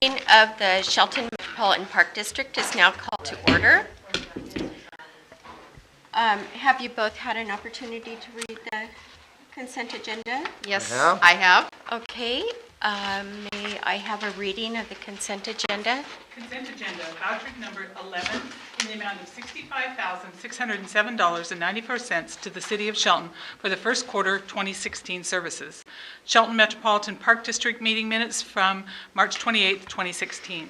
Meeting of the Shelton Metropolitan Park District is now called to order. Have you both had an opportunity to read the consent agenda? Yes, I have. Okay, may I have a reading of the consent agenda? Consent agenda, voucher number 11 in the amount of $65,607.94 to the City of Shelton for the first quarter 2016 services. Shelton Metropolitan Park District meeting minutes from March 28, 2016.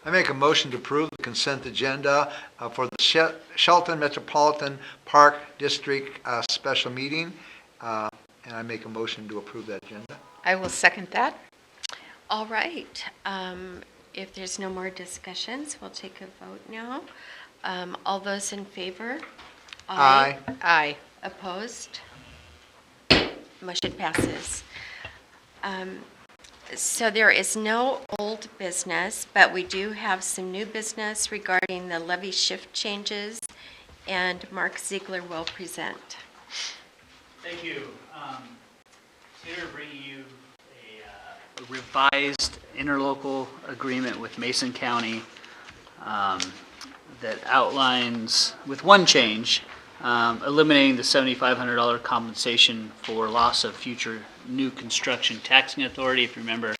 I make a motion to approve the consent agenda for the Shelton Metropolitan Park District special meeting, and I make a motion to approve that agenda. I will second that. All right, if there's no more discussions, we'll take a vote now. All those in favor? Aye. Aye. Opposed? Motion passes. So there is no old business, but we do have some new business regarding the levy shift changes, and Mark Ziegler will present. Thank you. Here bringing you a revised interlocal agreement with Mason County that outlines, with one change, eliminating the $7,500 compensation for loss of future new construction taxing authority. If you remember,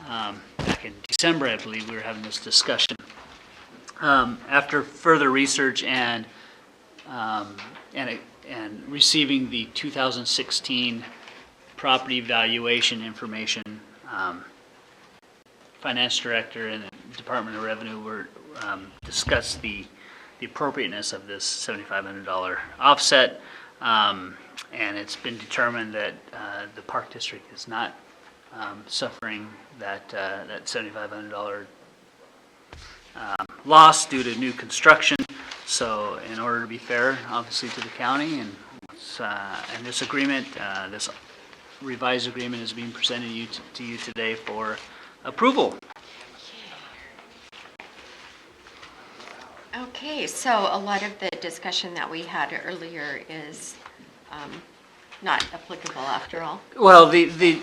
back in December, I believe, we were having this discussion. After further research and receiving the 2016 property valuation information, Finance Director and the Department of Revenue were discussed the appropriateness of this $7,500 offset, and it's been determined that the Park District is not suffering that $7,500 loss due to new construction. So, in order to be fair, obviously, to the county, and this agreement, this revised agreement, is being presented to you today for approval. Okay, so a lot of the discussion that we had earlier is not applicable after all. Well, the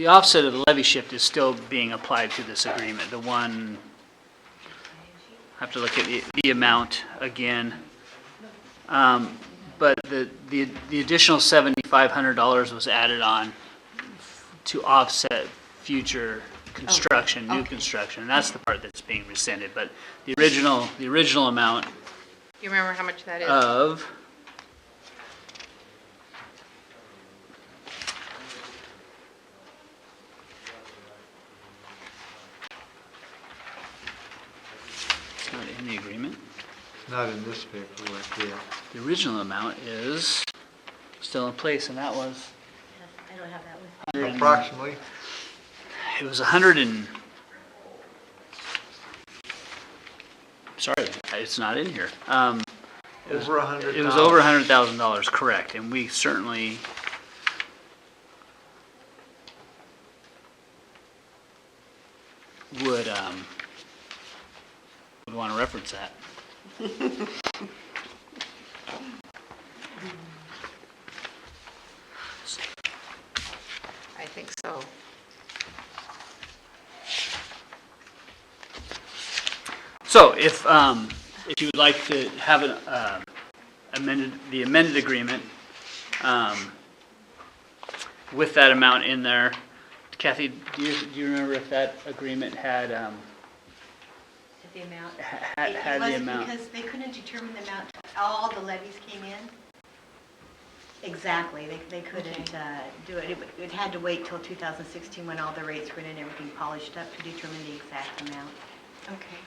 offset of the levy shift is still being applied to this agreement. The one, I have to look at the amount again, but the additional $7,500 was added on to offset future construction, new construction, and that's the part that's being rescinded. But the original amount You remember how much that is? of it's not in the agreement. It's not in this paperwork here. The original amount is still in place, and that was I don't have that with me. Approximately. it was 100 and sorry, it's not in here. It was Over $100,000. It was over $100,000, correct, and we certainly would want to reference that. I think so. So if you would like to have an amended agreement with that amount in there, Kathy, do you remember if that agreement had The amount. had the amount? Because they couldn't determine the amount, all the levies came in. Exactly, they couldn't do it. It had to wait till 2016 when all the rates were in and everything polished up to determine the exact amount. Okay.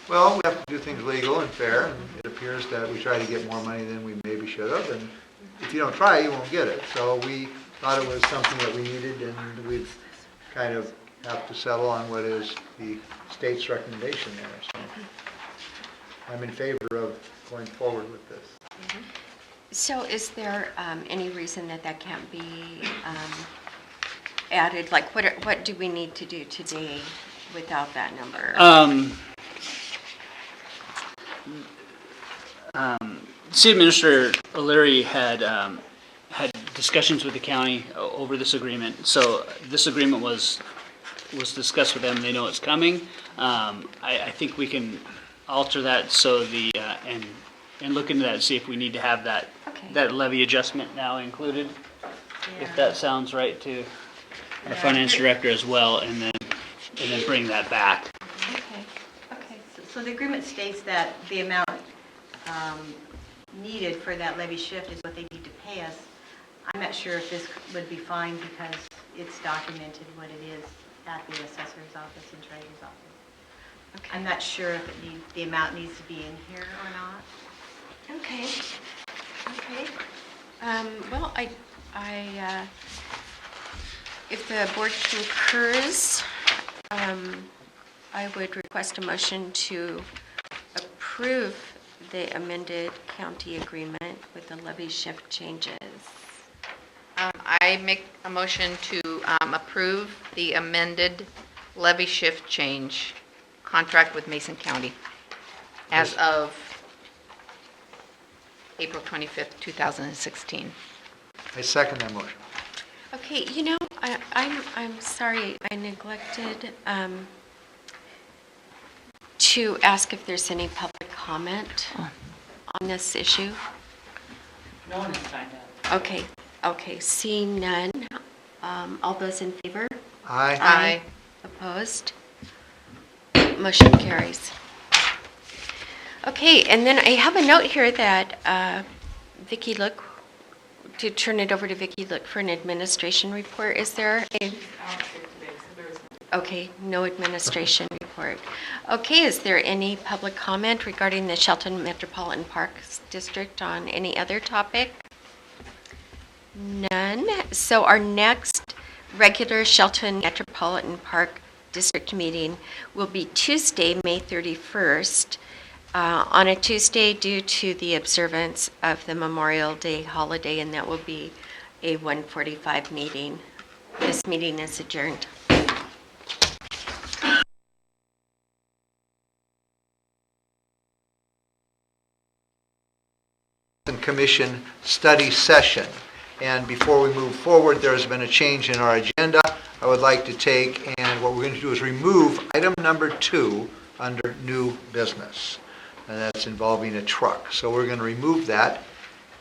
Well, we have to do things legal and fair, and it appears that we try to get more money than we maybe should have, and if you don't try, you won't get it. So we thought it was something that we needed, and we'd kind of have to settle on what is the state's recommendation there. So I'm in favor of going forward with this. So is there any reason that can't be added? Like, what do we need to do today without that number? City Administrator O'Leary had discussions with the county over this agreement. So this agreement was discussed with them. They know it's coming. I think we can alter that so and look into that and see if we need to have that Okay. that levy adjustment now included. If that sounds right to our finance director as well, and then bring that back. Okay, okay. So the agreement states that the amount needed for that levy shift is what they need to pay us. I'm not sure if this would be fine because it's documented what it is at the assessor's office and treasurer's office. Okay. I'm not sure if the amount needs to be in here or not. Okay, okay. Well, if the board concurs, I would request a motion to approve the amended county agreement with the levy shift changes. I make a motion to approve the amended levy shift change contract with Mason County as of April 25th, 2016. I second that motion. Okay, I'm sorry, I neglected to ask if there's any public comment on this issue. No one has signed up. Okay, seeing none. All those in favor? Aye. Aye. Opposed? Motion carries. Okay, and then I have a note here that Vicki Look, to turn it over to Vicki Look for an administration report. Is there a... Okay, no administration report. Okay, is there any public comment regarding the Shelton Metropolitan Parks District on any other topic? None. So our next regular Shelton Metropolitan Park District meeting will be Tuesday, May 31st, on a Tuesday due to the observance of the Memorial Day holiday, and that will be a 1:45 meeting. This meeting is adjourned. Commission study session. And before we move forward, there has been a change in our agenda. I would like to take, and what we're going to do is remove item number 2 under new business. And that's involving a truck. So we're going to remove that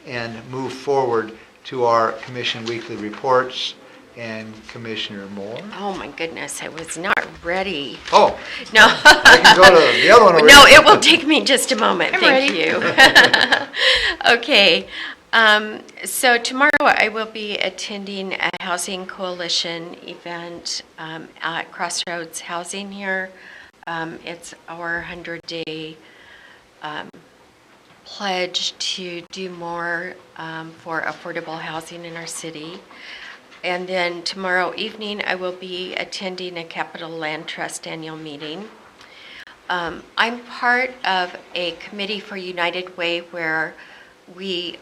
and move forward to our commission weekly reports. And Commissioner Moore. Oh my goodness, I was not ready. Oh, No. I can go to the other one over No, here. it will take me just a moment. I'm Thank ready. you. Okay. So tomorrow I will be attending a Housing Coalition event at Crossroads Housing here. It's our 100-day pledge to do more for affordable housing in our city. And then tomorrow evening, I will be attending a Capital Land Trust annual meeting. I'm part of a committee for United Way where we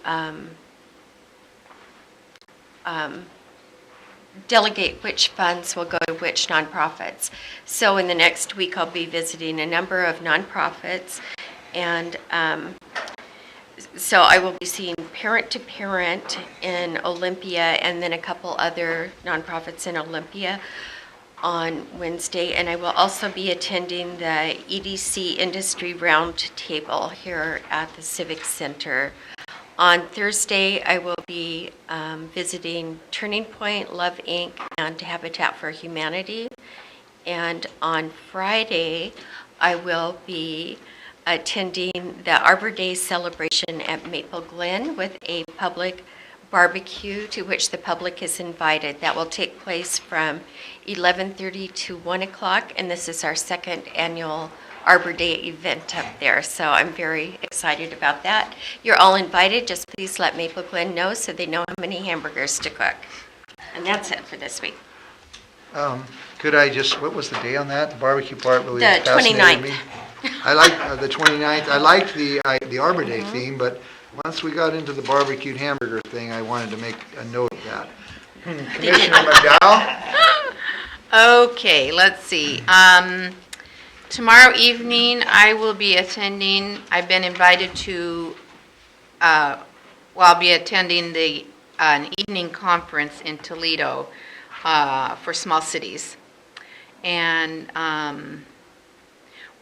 delegate which funds will go to which nonprofits. So in the next week, I'll be visiting a number of nonprofits, and so I will be seeing Parent to Parent in Olympia and then a couple other nonprofits in Olympia on Wednesday. And I will also be attending the EDC Industry Roundtable here at the Civic Center. On Thursday, I will be visiting Turning Point, Love Inc., and Habitat for Humanity. And on Friday, I will be attending the Arbor Day celebration at Maple Glen with a public barbecue to which the public is invited. That will take place from 11:30 to 1 o'clock, and this is our second annual Arbor Day event up there, so I'm very excited about that. You're all invited. Just please let Maple Glen know so they know how many hamburgers to cook. And that's it for this week. Could I just, what was the day on that? The barbecue part really The fascinated 29th. me. I like the 29th. I liked the Arbor Day theme, but once we got into the barbecued hamburger thing, I wanted to make a note of that. Commissioner McDowell? Okay, let's see. Tomorrow evening, I will be attending, I've been invited to I'll be attending an evening conference in Toledo for small cities. And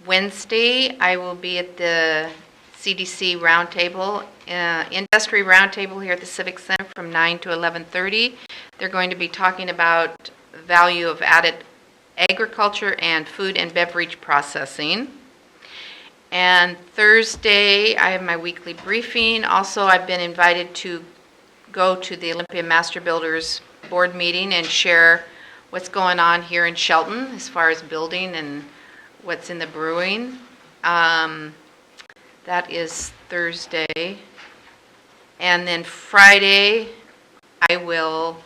Wednesday, I will be at the CDC Roundtable, Industry Roundtable here at the Civic Center from 9 to 11:30. They're going to be talking about value of added agriculture and food and beverage processing. And Thursday, I have my weekly briefing. Also, I've been invited to go to the Olympia Master Builders Board meeting and share what's going on here in Shelton as far as building and what's in the brewing. That is Thursday. And then Friday, I will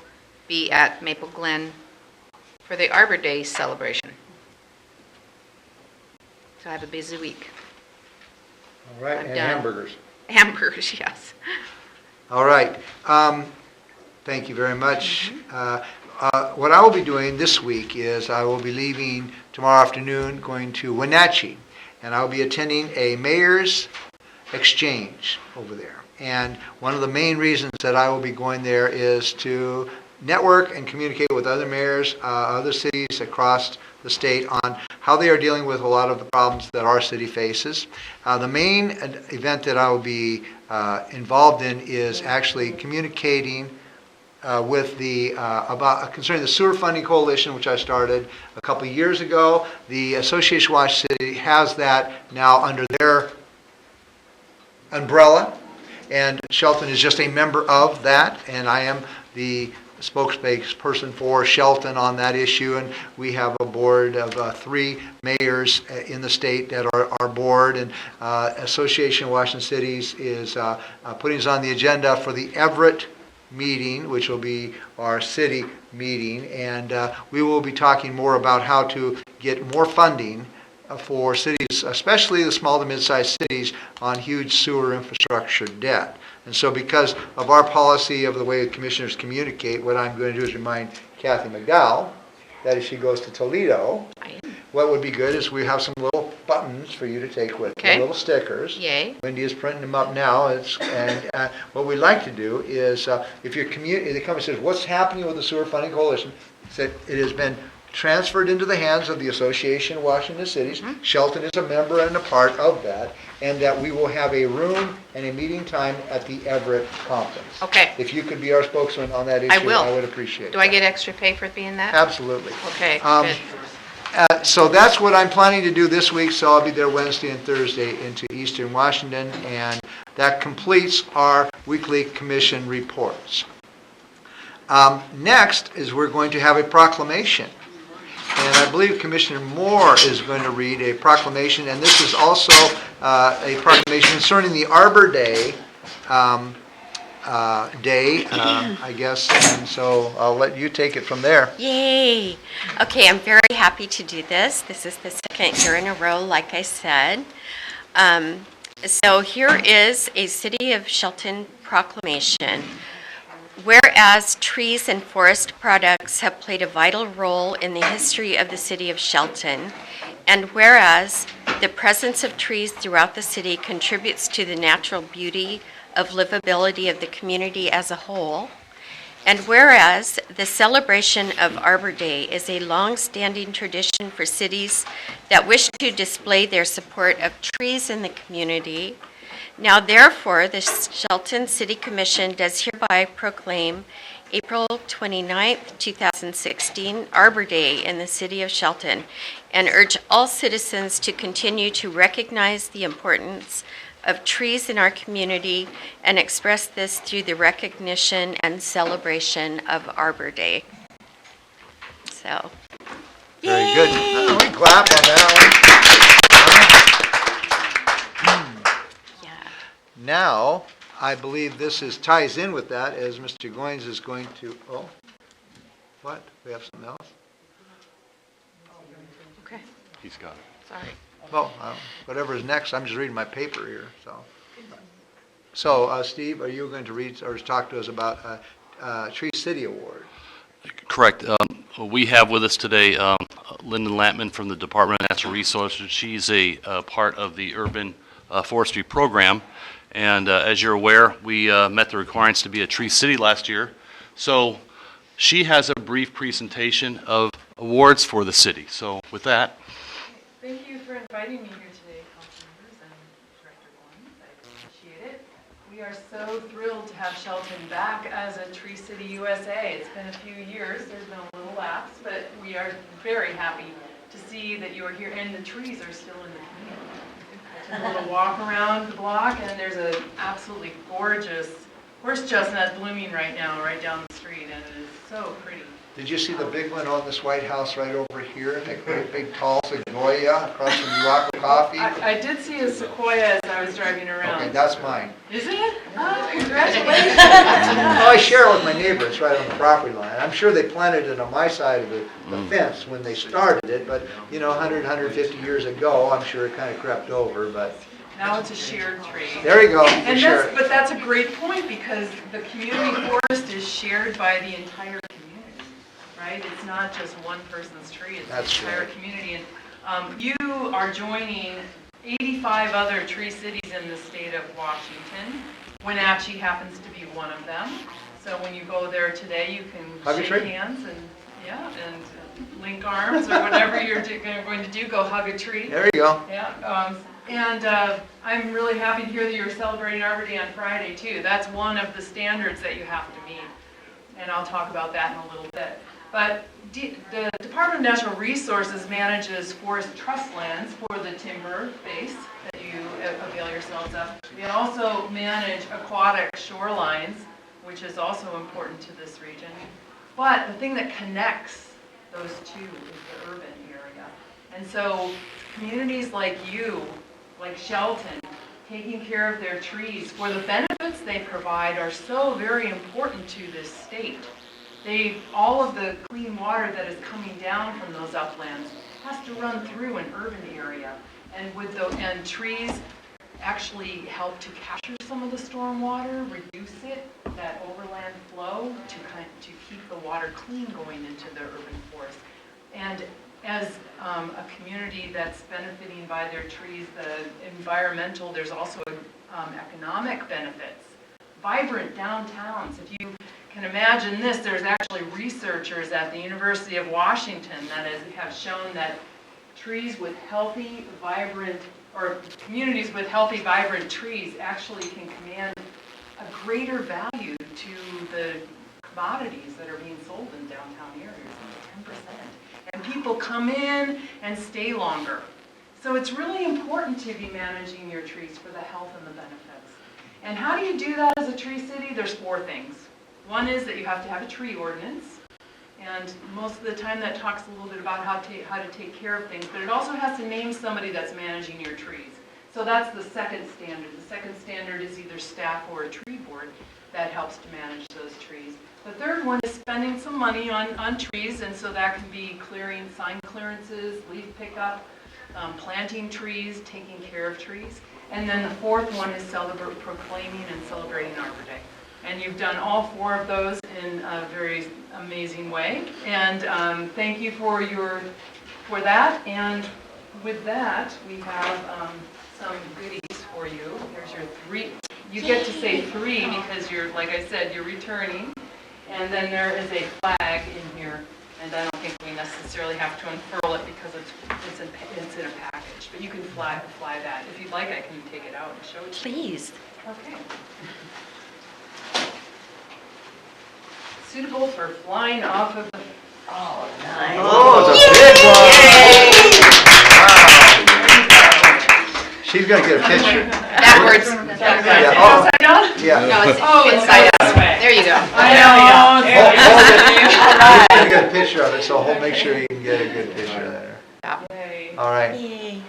be at Maple Glen for the Arbor Day celebration. So I have a busy week. All right, I'm and done. hamburgers. Hamburgers, yes. All right. Thank you very much. What I will be doing this week is I will be leaving tomorrow afternoon, going to Wenatchee, and I'll be attending a mayor's exchange over there. And one of the main reasons that I will be going there is to network and communicate with other mayors, other cities across the state on how they are dealing with a lot of the problems that our city faces. The main event that I will be involved in is actually communicating with about concerning the Sewer Funding Coalition, which I started a couple of years ago. The Association of Washington City has that now under their umbrella, and Shelton is just a member of that, and I am the spokesperson for Shelton on that issue, and we have a board of 3 mayors in the state that are our board, and Association of Washington Cities is putting us on the agenda for the Everett meeting, which will be our city meeting, and we will be talking more about how to get more funding for cities, especially the small to mid-sized cities, on huge sewer infrastructure debt. And so because of our policy of the way commissioners communicate, what I'm going to do is remind Kathy McDowell that if she goes to Toledo, what would be good is we have some little buttons for you to take with you, little stickers. Yay. Wendy is printing them up now, and what we'd like to do is, if your community, the company says, what's happening with the Sewer Funding Coalition, said it has been transferred into the hands of the Association of Washington Cities. Shelton is a member and a part of that, and that we will have a room and a meeting time at the Everett conference. Okay. If you could be our spokesman on that issue, I will. I would appreciate it. Do I get extra pay for being that? Absolutely. Okay, good. So that's what I'm planning to do this week, so I'll be there Wednesday and Thursday into Eastern Washington, and that completes our weekly commission reports. Next is we're going to have a proclamation. And I believe Commissioner Moore is going to read a proclamation, and this is also a proclamation concerning the Arbor Day, I guess, and so I'll let you take it from there. Yay! Okay, I'm very happy to do this. This is the second year in a row, like I said. So here is a City of Shelton proclamation. Whereas trees and forest products have played a vital role in the history of the City of Shelton, and whereas the presence of trees throughout the city contributes to the natural beauty of livability of the community as a whole, and whereas the celebration of Arbor Day is a long-standing tradition for cities that wish to display their support of trees in the community, now therefore the Shelton City Commission does hereby proclaim April 29th, 2016, Arbor Day in the City of Shelton, and urge all citizens to continue to recognize the importance of trees in our community and express this through the recognition and celebration of Arbor Day. So, Very good. We clap on that yeah. one. Now, I believe this ties in with that, as Mr. Goins is going to, what? We have something else? Okay, He's got it. sorry. Well, whatever is next, I'm just reading my paper here, so. So, Steve, are you going to read or talk to us about Tree City Award? Correct. We have with us today Lyndon Lampman from the Department of Natural Resources. She's a part of the Urban Forestry Program, And as you're aware, we met the requirements to be a Tree City last year. So she has a brief presentation of awards for the city. So with that, Thank you for inviting me here today, council members and Director Goins. I appreciate it. We are so thrilled to have Shelton back as a Tree City USA. It's been a few years, there's been a little lapse, but we are very happy to see that you are here, and the trees are still in the community. I took a little walk around the block, and there's an absolutely gorgeous horse chestnut blooming right now, right down the street, and it is so pretty. Did you see the big one on this White House right over here? That great big tall sequoia across from Morocco Coffee? I did see a sequoia as I was driving around. Okay, that's mine. Is it? Oh, congratulations. Well, I share it with my neighbor, it's right on the property line. I'm sure they planted it on my side of the fence when they started it, but, 100, 150 years ago, I'm sure it kind of crept over, but Now it's a shared tree. there you go. we And share it. but that's a great point, because the community forest is shared by the entire community, right? It's not just one person's tree, it's the That's entire right. community. And you are joining 85 other tree cities in the state of Washington. Wenatchee happens to be one of them. So when you go there today, you can Hug a shake tree. hands and link arms, or whatever you're going to do, go hug a tree. There you go. Yeah, and I'm really happy to hear that you're celebrating Arbor Day on Friday too. That's one of the standards that you have to meet, and I'll talk about that in a little bit. But the Department of Natural Resources manages forest trust lands for the timber base that you avail yourselves of. We also manage aquatic shorelines, which is also important to this region. But the thing that connects those two is the urban area. And so communities like you, like Shelton, taking care of their trees for the benefits they provide are so very important to this state. All of the clean water that is coming down from those uplands has to run through an urban area. And trees actually help to capture some of the storm water, reduce it, that overland flow, to keep the water clean going into the urban forest. And as a community that's benefiting by their trees, the environmental, there's also economic benefits. Vibrant downtowns. If you can imagine this, there's actually researchers at the University of Washington that have shown that trees with healthy, vibrant, or communities with healthy, vibrant trees actually can command a greater value to the commodities that are being sold in downtown areas, 10%. And people come in and stay longer. So it's really important to be managing your trees for the health and the benefits. And how do you do that as a tree city? There's 4 things. One is that you have to have a tree ordinance. And most of the time that talks a little bit about how to take care of things, but it also has to name somebody that's managing your trees. So that's the second standard. The second standard is either staff or a tree board that helps to manage those trees. The third one is spending some money on trees, and so that can be clearing sign clearances, leaf pickup, planting trees, taking care of trees. And then the fourth one is proclaiming and celebrating Arbor Day. And you've done all 4 of those in a very amazing way. And thank you for that. And with that, we have some goodies for you. Here's your 3. You get to say 3 because you're, like I said, you're returning. And then there is a flag in here. And I don't think we necessarily have to unfurl it because it's in a package. But you can fly that. If you'd like, I can take it out and show it to you. Please. Okay. Suitable for flying off of the... Oh, nice. Oh, it's a big one! Wow. She's gonna get a picture. Backwards. Yeah, oh, Upside down? yeah. No, it's Oh, it's inside out. this way. There you go. I know. He's gonna get a picture of it, so make sure you can get a good picture of that. Yay. All right. Is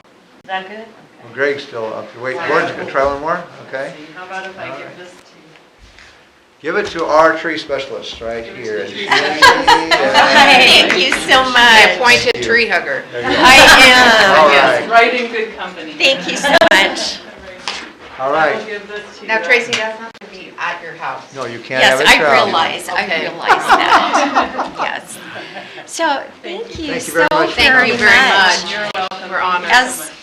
that good? Well, Greg's still up here. Wait, Gordon's gonna try one more? Okay. How about if I give this to... Give it to our tree specialist right Give it to here. the tree Thank you so The much. appointed tree hugger. There you go. I am. All Yes, right. right in good company. Thank you so much. All I will right. give this to you. Now, Tracy, that's not going to be at your house. No, you can't have Yes, it travel. I Okay. realize that, yes. So, thank you Thank you so very much. Thank you very much. You're welcome. We're honored.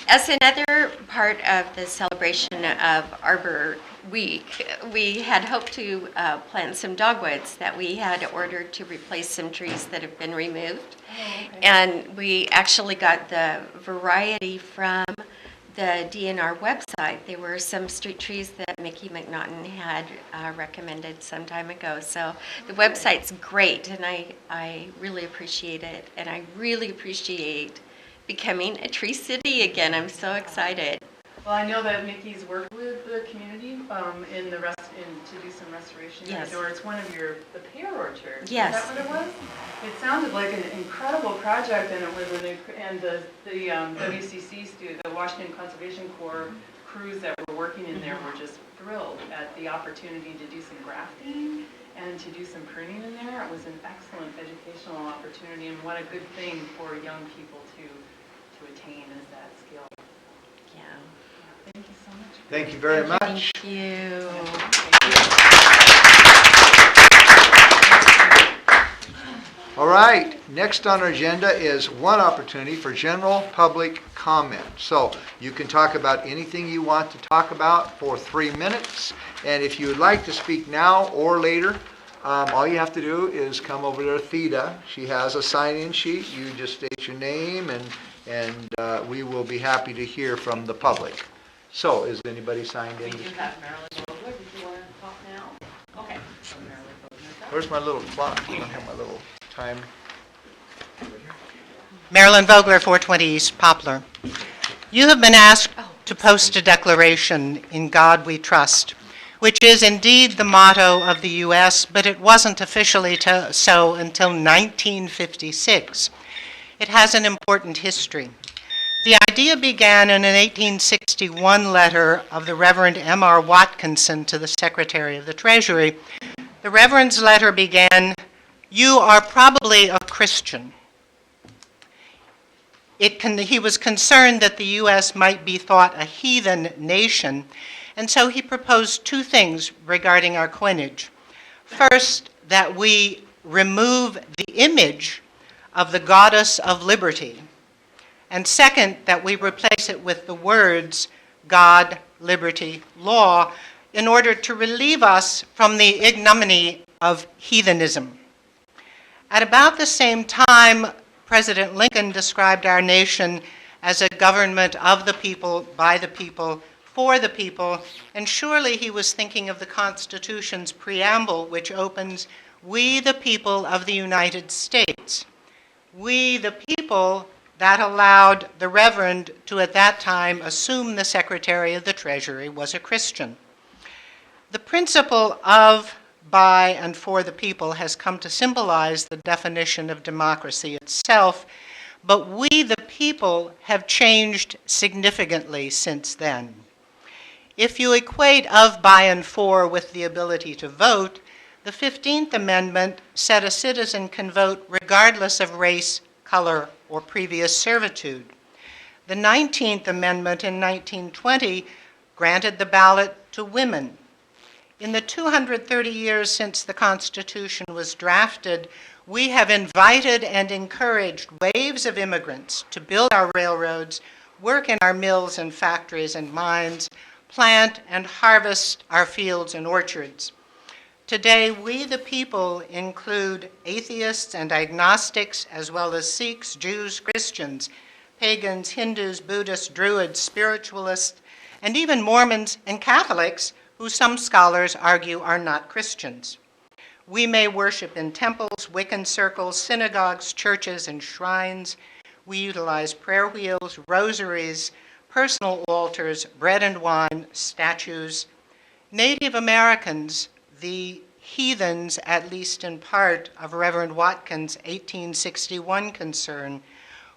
As another part of the celebration of Arbor Week, we had hoped to plant some dogwoods that we had ordered to replace some trees that have been removed. And we actually got the variety from the DNR website. There were some street trees that Mickey McNaughton had recommended some time ago. So the website's great, and I really appreciate it. And I really appreciate becoming a tree city again. I'm so excited. Well, I know that Mickey's worked with the community to do some restoration Yes. next door. It's one of the pear orchards. Yes. Is that what it was? It sounded like an incredible project, and it was and the WCC the Washington Conservation Corps crews that were working in there were just thrilled at the opportunity to do some grafting and to do some pruning in there. It was an excellent educational opportunity, and what a good thing for young people to attain is that skill. Yeah. Thank you so much. Thank you very much. Thank you. All right, next on our agenda is one opportunity for general public comment. So you can talk about anything you want to talk about for 3 minutes. And if you would like to speak now or later, all you have to do is come over to Theta. She has a sign-in sheet. You just state your name, and we will be happy to hear from the public. So is anybody signed in? We do have Marilyn Vogler. Did you want to talk now? Okay. So Marilyn Vogler's up. Where's my little clock? I don't have my little time. Marilyn Vogler, 420 East Poplar. You have been asked to post a declaration, "In God We Trust," which is indeed the motto of the U.S., but it wasn't officially so until 1956. It has an important history. The idea began in an 1861 letter of the Reverend M.R. Watkinson to the Secretary of the Treasury. The Reverend's letter began, "You are probably a Christian." He was concerned that the U.S. might be thought a heathen nation, and so he proposed two things regarding our coinage. First, that we remove the image of the goddess of liberty, and second, that we replace it with the words God, liberty, law, in order to relieve us from the ignominy of heathenism. At about the same time, President Lincoln described our nation as a government of the people, by the people, for the people, and surely he was thinking of the Constitution's preamble, which opens, "We the people of the United States." We the people, that allowed the Reverend to at that time assume the Secretary of the Treasury was a Christian. The principle of, by, and for the people has come to symbolize the definition of democracy itself, but we the people have changed significantly since then. If you equate of, by, and for with the ability to vote, the 15th Amendment said a citizen can vote regardless of race, color, or previous servitude. The 19th Amendment in 1920 granted the ballot to women. In the 230 years since the Constitution was drafted, we have invited and encouraged waves of immigrants to build our railroads, work in our mills and factories and mines, plant and harvest our fields and orchards. Today, we the people include atheists and agnostics, as well as Sikhs, Jews, Christians, pagans, Hindus, Buddhists, Druids, spiritualists, and even Mormons and Catholics, who some scholars argue are not Christians. We may worship in temples, Wiccan circles, synagogues, churches, and shrines. We utilize prayer wheels, rosaries, personal altars, bread and wine, statues. Native Americans, the heathens, at least in part, of Reverend Watkins' 1861 concern,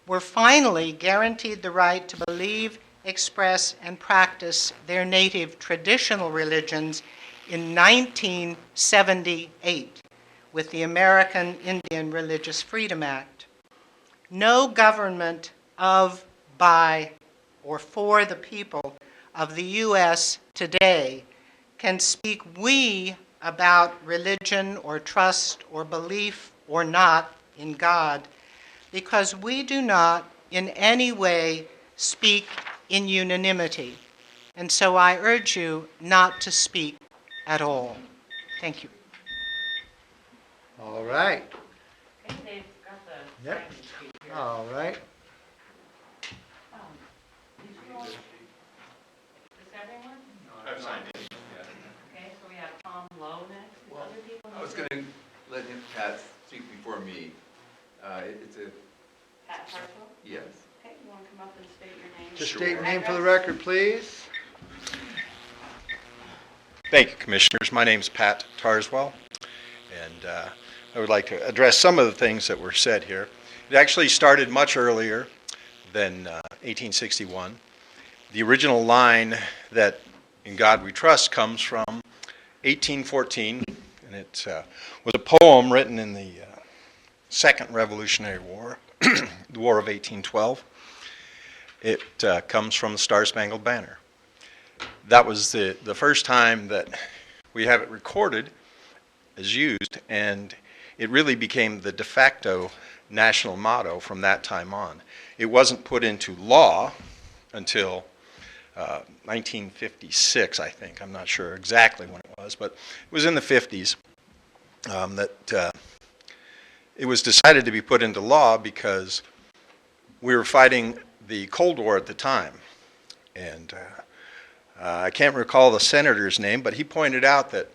were finally guaranteed the right to believe, express, and practice their native traditional religions in 1978 with the American Indian Religious Freedom Act. No government of, by, or for the people of the U.S. today can speak we about religion or trust or belief or not in God, because we do not in any way speak in unanimity. And so I urge you not to speak at all. Thank you. All right. Okay, they've got the Yep. sign-in sheet here. All right. Did you all, is everyone? I've signed in. Okay, so we have Tom Lowe next. Well, Other people? I was going to let him, Pat, speak before me. It's a, Pat Hartswell? yes. Okay, you want to come up and state your name? Just Sure. state your name for the record, please. Thank you, Commissioners. My name's Pat Tarswell, and I would like to address some of the things that were said here. It actually started much earlier than 1861. The original line that "In God We Trust" comes from 1814, and it was a poem written in the Second Revolutionary War, the War of 1812. It comes from the Star-Spangled Banner. That was the first time that we have it recorded as used, and it really became the de facto national motto from that time on. It wasn't put into law until 1956, I think. I'm not sure exactly when it was, but it was in the 50s that it was decided to be put into law because we were fighting the Cold War at the time. And I can't recall the senator's name, but he pointed out that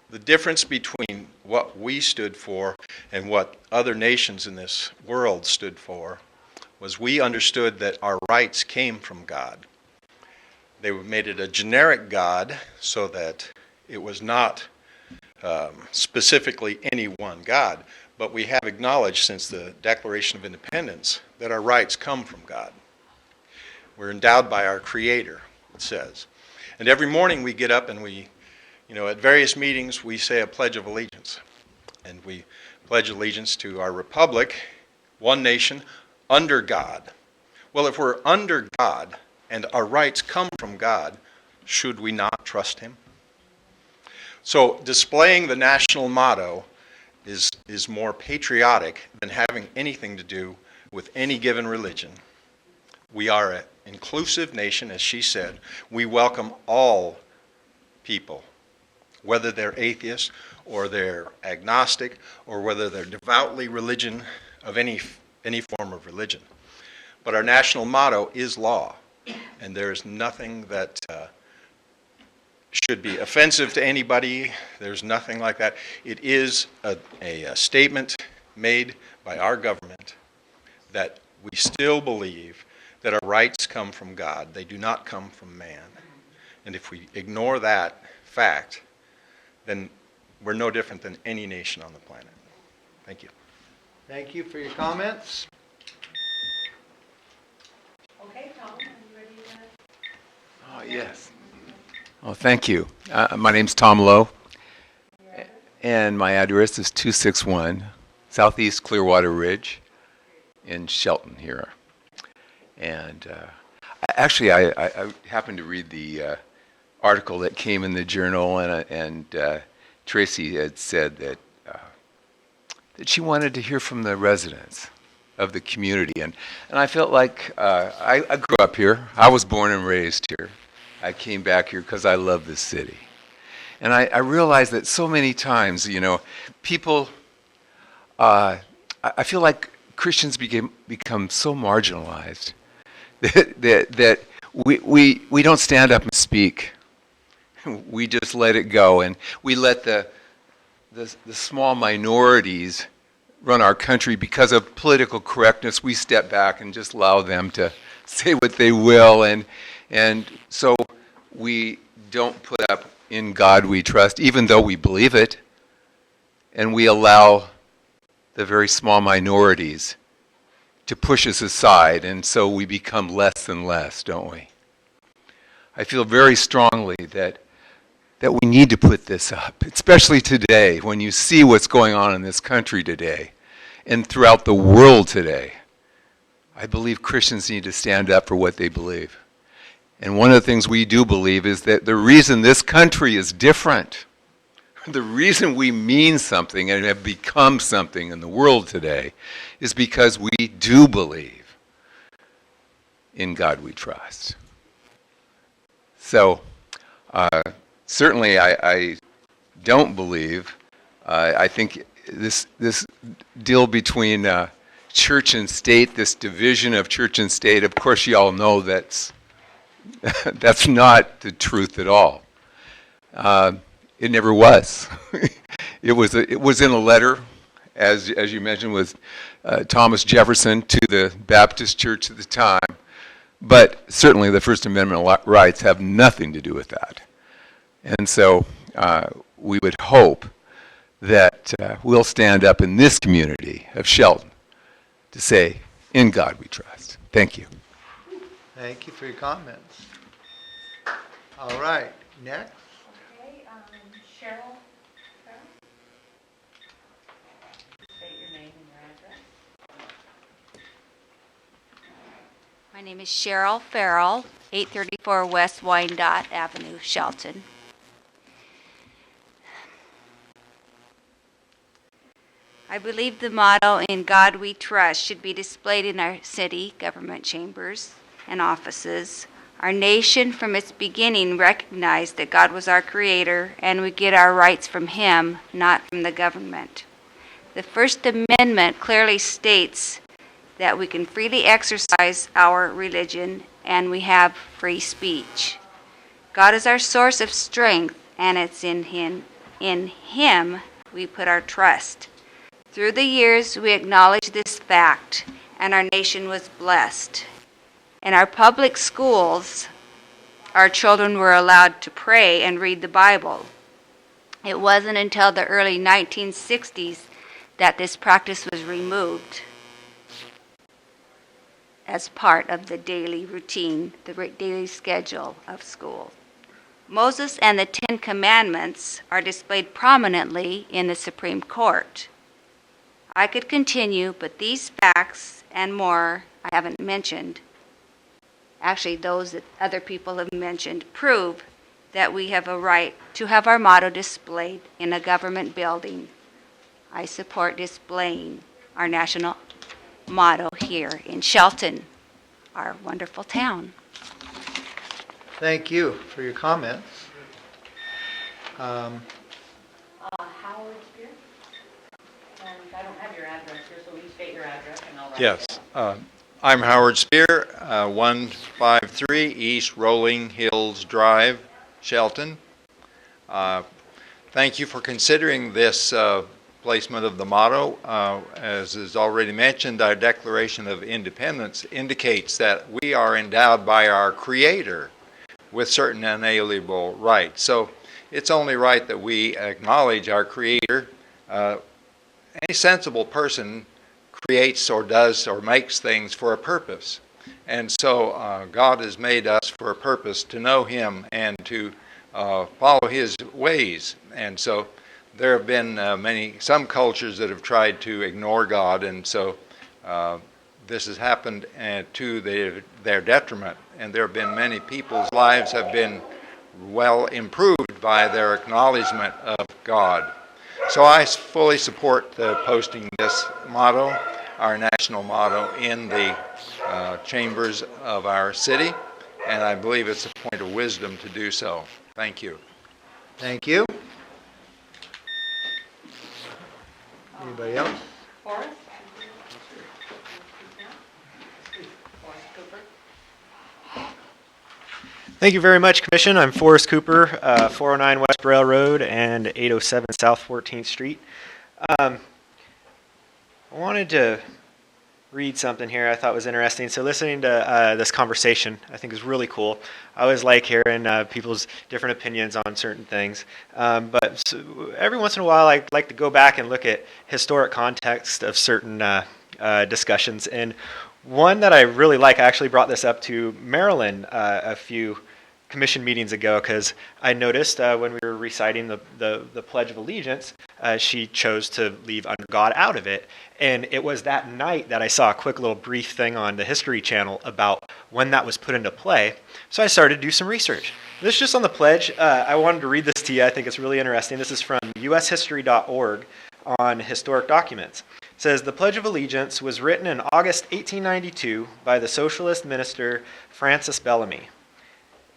the difference between what we stood for and what other nations in this world stood for was we understood that our rights came from God. They made it a generic God so that it was not specifically any one God, but we have acknowledged since the Declaration of Independence that our rights come from God. We're endowed by our Creator, it says. And every morning we get up and we, at various meetings we say a Pledge of Allegiance. And we pledge allegiance to our republic, one nation, under God. Well, if we're under God and our rights come from God, should we not trust Him? So displaying the national motto is more patriotic than having anything to do with any given religion. We are an inclusive nation, as she said. We welcome all people, whether they're atheists or they're agnostic or whether they're devoutly religion of any form of religion. But our national motto is law, and there's nothing that should be offensive to anybody. There's nothing like that. It is a statement made by our government that we still believe that our rights come from God. They do not come from man. And if we ignore that fact, then we're no different than any nation on the planet. Thank you. Thank you for your comments. Okay, Tom, are you ready to? Oh, yes. Oh, thank you. My name's Tom Lowe, and my address is 261 Southeast Clearwater Ridge in Shelton here. And actually, I happened to read the article that came in the journal, and Tracy had said that she wanted to hear from the residents of the community. And I felt like I grew up here. I was born and raised here. I came back here because I love this city. And I realized that so many times, people, I feel like Christians become so marginalized that we don't stand up and speak. We just let it go, and we let the small minorities run our country because of political correctness. We step back and just allow them to say what they will, and so we don't put up "In God We Trust," even though we believe it, and we allow the very small minorities to push us aside, and so we become less and less, don't we? I feel very strongly that we need to put this up, especially today, when you see what's going on in this country today and throughout the world today. I believe Christians need to stand up for what they believe. And one of the things we do believe is that the reason this country is different, the reason we mean something and have become something in the world today, is because we do believe in God we trust. So, certainly I don't believe, I think this deal between church and state, this division of church and state, of course you all know that's not the truth at all. It never was. It was in a letter, as you mentioned, with Thomas Jefferson to the Baptist Church at the time. But certainly the First Amendment rights have nothing to do with that. And so we would hope that we'll stand up in this community of Shelton to say, in God we trust. Thank you. Thank you for your comments. All right, next. Okay, Cheryl. State your name and your address. My name is Cheryl Farrell, 834 West Wyandotte Avenue, Shelton. I believe the motto, "In God We Trust," should be displayed in our city government chambers and offices. Our nation, from its beginning, recognized that God was our creator and we get our rights from Him, not from the government. The First Amendment clearly states that we can freely exercise our religion and we have free speech. God is our source of strength, and it's in Him we put our trust. Through the years, we acknowledge this fact, and our nation was blessed. In our public schools, our children were allowed to pray and read the Bible. It wasn't until the early 1960s that this practice was removed as part of the daily routine, the daily schedule of school. Moses and the Ten Commandments are displayed prominently in the Supreme Court. I could continue, but these facts and more I haven't mentioned, actually those that other people have mentioned, prove that we have a right to have our motto displayed in a government building. I support displaying our national motto here in Shelton, our wonderful town. Thank you for your comments. Howard Spear. And I don't have your address here, so will you state your address and I'll write Yes. it down. I'm Howard Spear, 153 East Rolling Hills Drive, Shelton. Thank you for considering this placement of the motto. As is already mentioned, our Declaration of Independence indicates that we are endowed by our Creator with certain inalienable rights. So it's only right that we acknowledge our Creator. Any sensible person creates or does or makes things for a purpose. And so God has made us for a purpose to know Him and to follow His ways. And so there have been some cultures that have tried to ignore God, and so this has happened to their detriment. And there have been many people's lives have been well improved by their acknowledgement of God. So I fully support posting this motto, our national motto, in the chambers of our city, and I believe it's a point of wisdom to do so. Thank you. Thank you. Anybody else? Forrest? Forrest Cooper. Thank you very much, Commission. I'm Forrest Cooper, 409 West Railroad and 807 South 14th Street. I wanted to read something here I thought was interesting. So listening to this conversation, I think is really cool. I always like hearing people's different opinions on certain things. But every once in a while, I like to go back and look at historic context of certain discussions. And one that I really like, I actually brought this up to Marilyn a few commission meetings ago because I noticed when we were reciting the Pledge of Allegiance, she chose to leave under God out of it. And it was that night that I saw a quick little brief thing on the History Channel about when that was put into play. So I started to do some research. This is just on the pledge. I wanted to read this to you. I think it's really interesting. This is from ushistory.org on historic documents. It says, the Pledge of Allegiance was written in August 1892 by the socialist minister Francis Bellamy.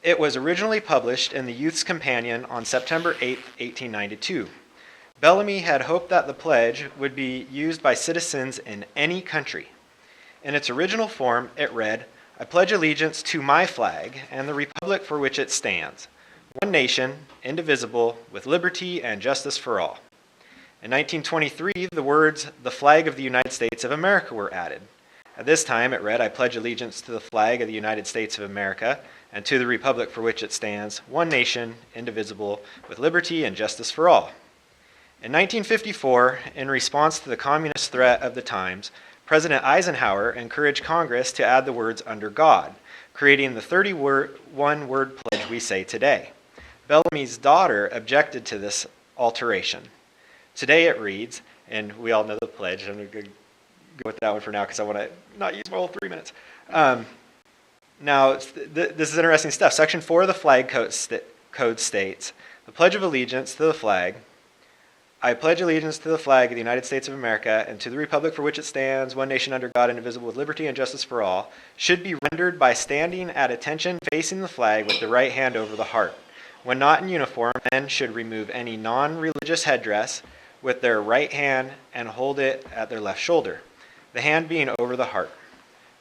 It was originally published in the Youth's Companion on September 8, 1892. Bellamy had hoped that the pledge would be used by citizens in any country. In its original form, it read, I pledge allegiance to my flag and the republic for which it stands, one nation, indivisible, with liberty and justice for all. In 1923, the words, the flag of the United States of America were added. At this time, it read, I pledge allegiance to the flag of the United States of America and to the republic for which it stands, one nation, indivisible, with liberty and justice for all. In 1954, in response to the communist threat of the times, President Eisenhower encouraged Congress to add the words under God, creating the 31-word pledge we say today. Bellamy's daughter objected to this alteration. Today it reads, and we all know the pledge. I'm going to go with that one for now because I want to not use my whole 3 minutes. Now, this is interesting stuff. Section 4 of the flag code states, the Pledge of Allegiance to the flag. I pledge allegiance to the flag of the United States of America and to the republic for which it stands, one nation under God, indivisible, with liberty and justice for all, should be rendered by standing at attention facing the flag with the right hand over the heart. When not in uniform, men should remove any non-religious headdress with their right hand and hold it at their left shoulder, the hand being over the heart.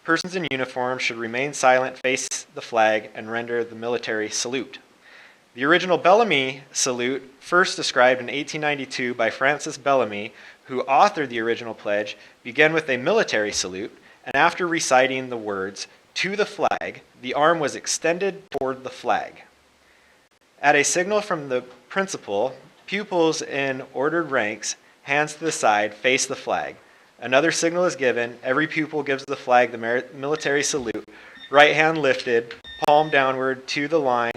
Persons in uniform should remain silent, face the flag, and render the military salute. The original Bellamy salute, first described in 1892 by Francis Bellamy, who authored the original pledge, began with a military salute, and after reciting the words, to the flag, the arm was extended toward the flag. At a signal from the principal, pupils in ordered ranks, hands to the side, face the flag. Another signal is given. Every pupil gives the flag the military salute, right hand lifted, palm downward to the line,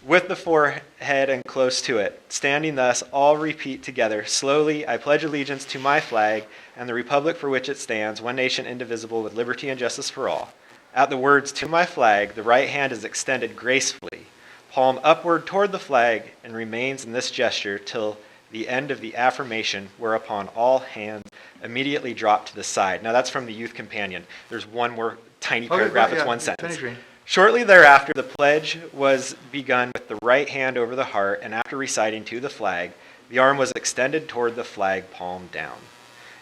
with the forehead and close to it. Standing thus, all repeat together, slowly, I pledge allegiance to my flag and the republic for which it stands, one nation indivisible with liberty and justice for all. At the words, to my flag, the right hand is extended gracefully, palm upward toward the flag, and remains in this gesture till the end of the affirmation, whereupon all hands immediately drop to the side. Now that's from the Youth Companion. There's one more tiny paragraph, it's one sentence. Shortly thereafter, the pledge was begun with the right hand over the heart, and after reciting to the flag, the arm was extended toward the flag, palm down.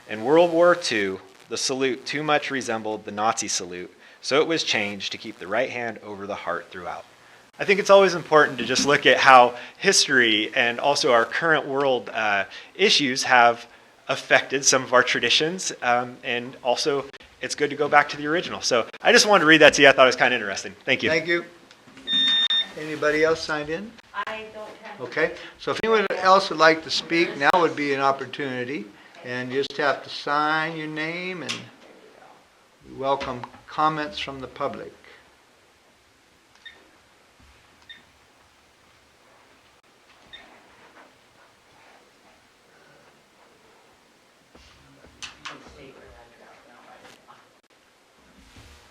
In World War II, the salute too much resembled the Nazi salute, so it was changed to keep the right hand over the heart throughout. I think it's always important to just look at how history and also our current world issues have affected some of our traditions, and also it's good to go back to the original. So I just wanted to read that to you. I thought it was kind of interesting. Thank you. Thank you. Anybody else signed in? I don't have. Okay, so if anyone else would like to speak, now would be an opportunity. And you just have to sign your name, and we welcome comments from the public.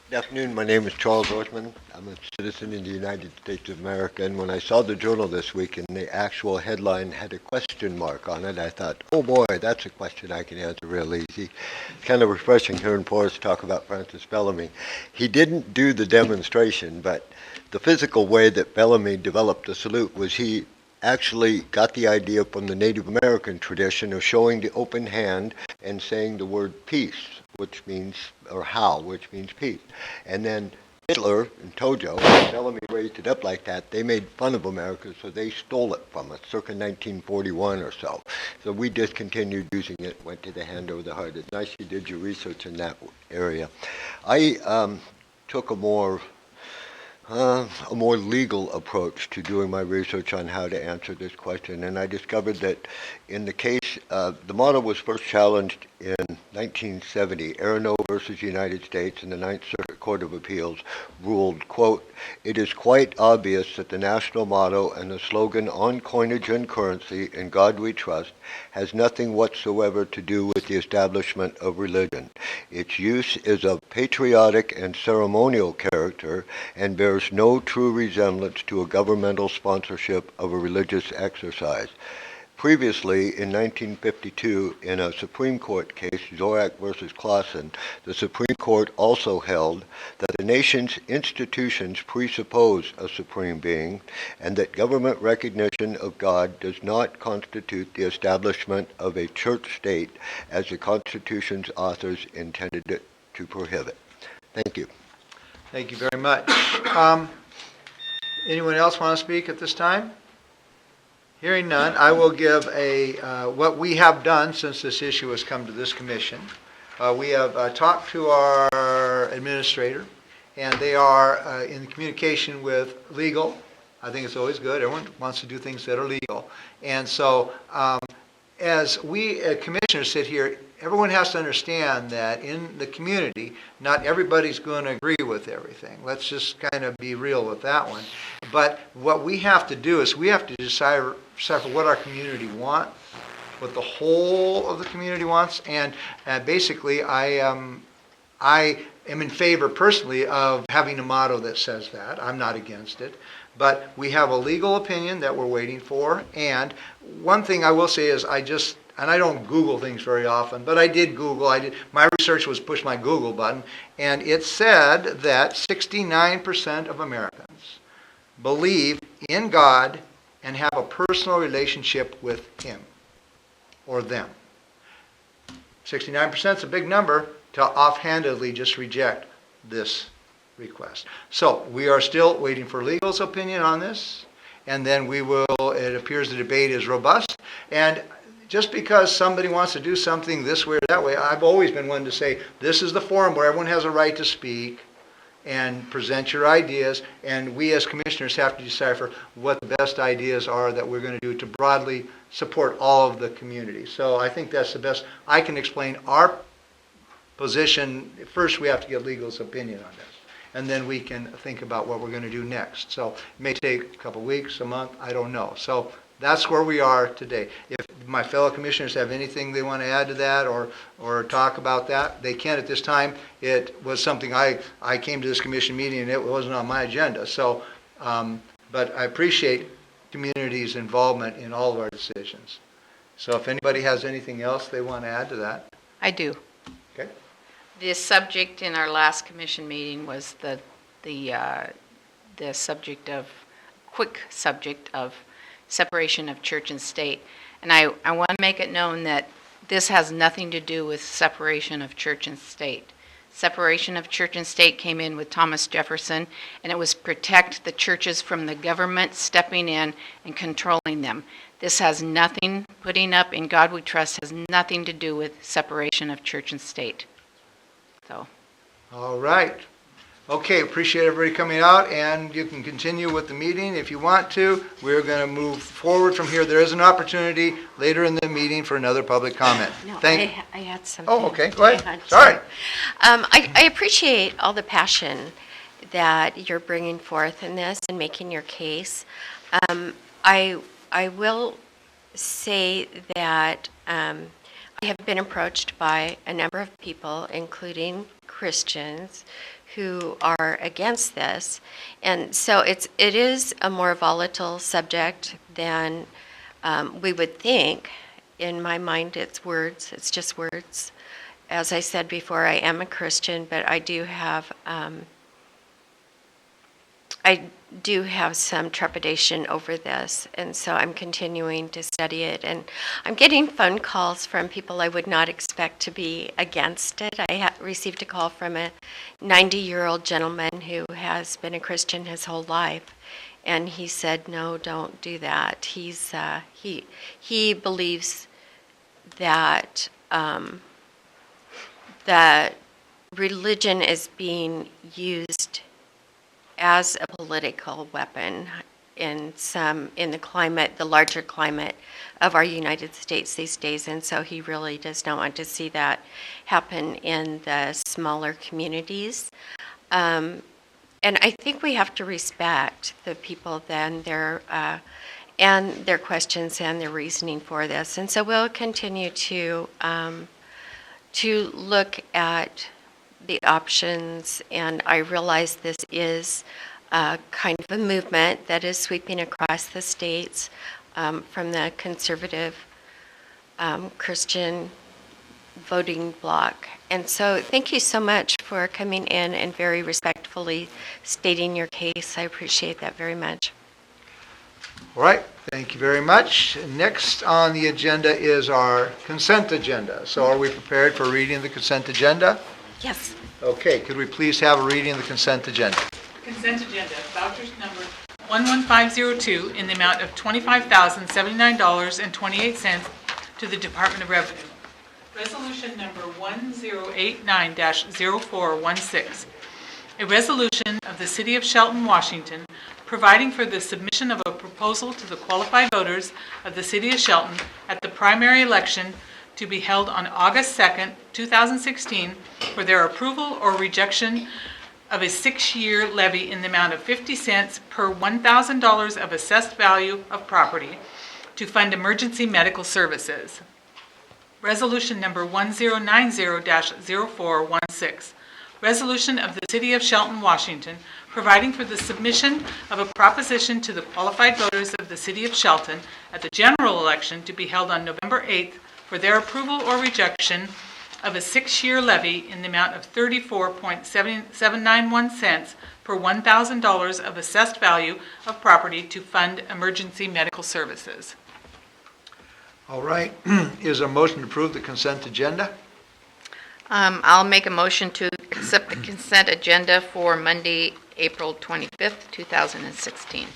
Good afternoon. My name is Charles Ortman. I'm a citizen in the United States of America, and when I saw the journal this week and the actual headline had a question mark on it, I thought, oh boy, that's a question I can answer real easy. It's kind of refreshing hearing Forrest talk about Francis Bellamy. He didn't do the demonstration, but the physical way that Bellamy developed the salute was he actually got the idea from the Native American tradition of showing the open hand and saying the word peace, which means, or how, which means peace. And then Hitler and Tojo, Bellamy raised it up like that, they made fun of America, so they stole it from us, circa 1941 or so. So we discontinued using it, went to the hand over the heart. It's nice you did your research in that area. I took a more legal approach to doing my research on how to answer this question, and I discovered that in the case, the model was first challenged in 1970, Aronow versus United States in the Ninth Circuit Court of Appeals ruled, quote, "It is quite obvious that the national motto and the slogan on coinage and currency, In God We Trust, has nothing whatsoever to do with the establishment of religion. Its use is of patriotic and ceremonial character and bears no true resemblance to a governmental sponsorship of a religious exercise." Previously, in 1952, in a Supreme Court case, Zorak versus Clausen, the Supreme Court also held that the nation's institutions presuppose a supreme being and that government recognition of God does not constitute the establishment of a church state as the Constitution's authors intended it to prohibit. Thank you. Thank you very much. Anyone else want to speak at this time? Hearing none, I will give what we have done since this issue has come to this commission. We have talked to our administrator, and they are in communication with legal. I think it's always good. Everyone wants to do things that are legal. And so as we commissioners sit here, everyone has to understand that in the community, not everybody's going to agree with everything. Let's just kind of be real with that one. But what we have to do is we have to decide for what our community wants, what the whole of the community wants, and basically I am in favor personally of having a motto that says that. I'm not against it. But we have a legal opinion that we're waiting for, and one thing I will say is and I don't Google things very often, but I did Google. My research was push my Google button, and it said that 69% of Americans believe in God and have a personal relationship with Him or them. 69% is a big number to offhandedly just reject this request. So we are still waiting for legal's opinion on this, and then it appears the debate is robust, and just because somebody wants to do something this way or that way, I've always been one to say, this is the forum where everyone has a right to speak and present your ideas, and we as commissioners have to decipher what the best ideas are that we're going to do to broadly support all of the community. So I think that's the best I can explain our position. First, we have to get legal's opinion on this, and then we can think about what we're going to do next. So it may take a couple weeks, a month, I don't know. So that's where we are today. If my fellow commissioners have anything they want to add to that or talk about that, they can at this time. It was something I came to this commission meeting and it wasn't on my agenda. So, but I appreciate community's involvement in all of our decisions. So if anybody has anything else they want to add to that. I do. Okay. The subject in our last commission meeting was the subject of separation of church and state. And I want to make it known that this has nothing to do with separation of church and state. Separation of church and state came in with Thomas Jefferson, and it was protect the churches from the government stepping in and controlling them. This has nothing, putting up In God We Trust has nothing to do with separation of church and state. So. All right. Okay, appreciate everybody coming out, and you can continue with the meeting if you want to. We're going to move forward from here. There is an opportunity later in the meeting for another public comment. No, I had something. Oh, okay, go ahead. Sorry. I appreciate all the passion that you're bringing forth in this and making your case. I will say that I have been approached by a number of people, including Christians, who are against this, and so it is a more volatile subject than we would think. In my mind, it's words. It's just words. As I said before, I am a Christian, but I do have some trepidation over this, and so I'm continuing to study it. And I'm getting phone calls from people I would not expect to be against it. I received a call from a 90-year-old gentleman who has been a Christian his whole life, and he said, "No, don't do that." He believes that that religion is being used as a political weapon in the larger climate of our United States these days, and so he really does not want to see that happen in the smaller communities. And I think we have to respect the people then, and their questions and their reasoning for this. And so we'll continue to look at the options, and I realize this is kind of a movement that is sweeping across the states from the conservative Christian voting bloc. And so thank you so much for coming in and very respectfully stating your case. I appreciate that very much. All right, thank you very much. Next on the agenda is our consent agenda. So are we prepared for reading the consent agenda? Yes. Okay, could we please have a reading of the consent agenda? Consent agenda, vouchers number 11502 in the amount of $25,079.28 to the Department of Revenue. Resolution number 1089-0416. A resolution of the City of Shelton, Washington, providing for the submission of a proposal to the qualified voters of the City of Shelton at the primary election to be held on August 2nd, 2016, for their approval or rejection of a 6-year levy in the amount of 50 cents per $1,000 of assessed value of property to fund emergency medical services. Resolution number 1090-0416. Resolution of the City of Shelton, Washington, providing for the submission of a proposition to the qualified voters of the City of Shelton at the general election to be held on November 8th for their approval or rejection of a 6-year levy in the amount of 34.791 cents per $1,000 of assessed value of property to fund emergency medical services. All right, is there a motion to approve the consent agenda? I'll make a motion to accept the consent agenda for Monday, April 25th, 2016.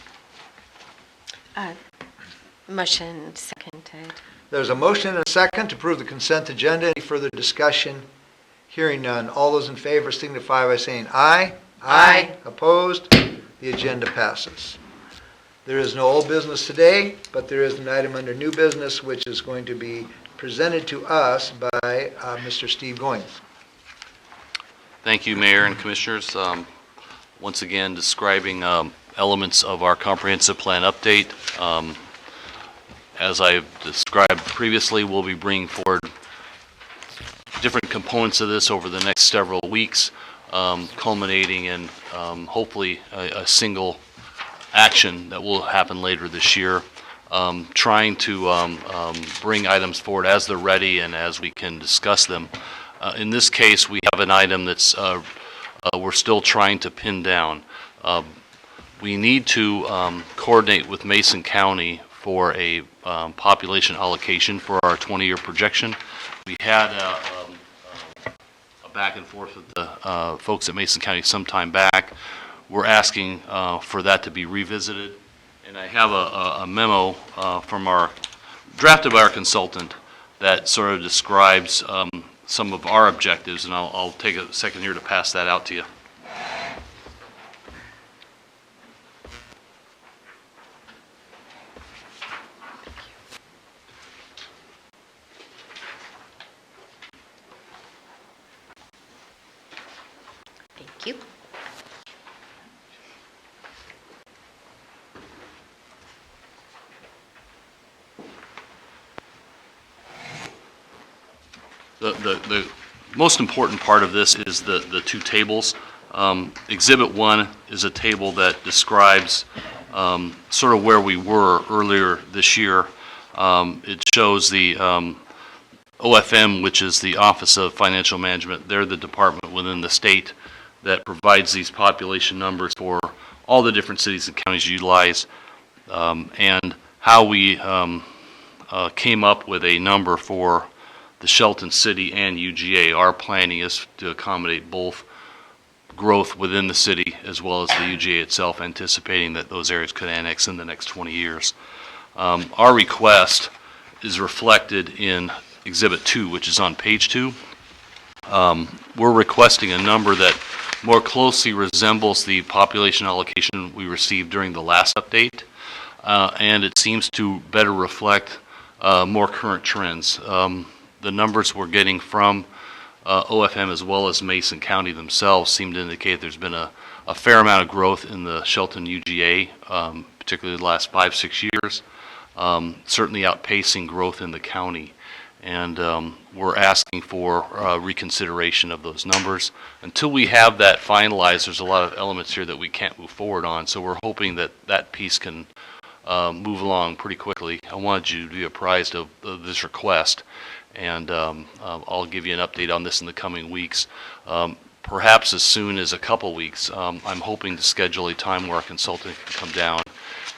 Motion seconded. There's a motion and a second to approve the consent agenda. Any further discussion? Hearing none. All those in favor signify by saying aye. Aye. Opposed? The agenda passes. There is no old business today, but there is an item under new business which is going to be presented to us by Mr. Steve Goins. Thank you, Mayor and Commissioners. Once again, describing elements of our comprehensive plan update. As I've described previously, we'll be bringing forward different components of this over the next several weeks, culminating in hopefully a single action that will happen later this year, trying to bring items forward as they're ready and as we can discuss them. In this case, we have an item that's we're still trying to pin down. We need to coordinate with Mason County for a population allocation for our 20-year projection. We had a back and forth with the folks at Mason County some time back. We're asking for that to be revisited, and I have a memo drafted by our consultant that sort of describes some of our objectives, and I'll take a second here to pass that out to you. Thank you. The most important part of this is the two tables. Exhibit 1 is a table that describes sort of where we were earlier this year. It shows the OFM, which is the Office of Financial Management. They're the department within the state that provides these population numbers for all the different cities and counties utilize, and how we came up with a number for the Shelton City and UGA. Our planning is to accommodate both growth within the city as well as the UGA itself, anticipating that those areas could annex in the next 20 years. Our request is reflected in Exhibit 2, which is on page 2. We're requesting a number that more closely resembles the population allocation we received during the last update, and it seems to better reflect more current trends. The numbers we're getting from OFM as well as Mason County themselves seem to indicate there's been a fair amount of growth in the Shelton UGA, particularly the last 5-6 years, certainly outpacing growth in the county. And we're asking for reconsideration of those numbers. Until we have that finalized, there's a lot of elements here that we can't move forward on, so we're hoping that that piece can move along pretty quickly. I wanted you to be apprised of this request, and I'll give you an update on this in the coming weeks. Perhaps as soon as a couple weeks. I'm hoping to schedule a time where a consultant can come down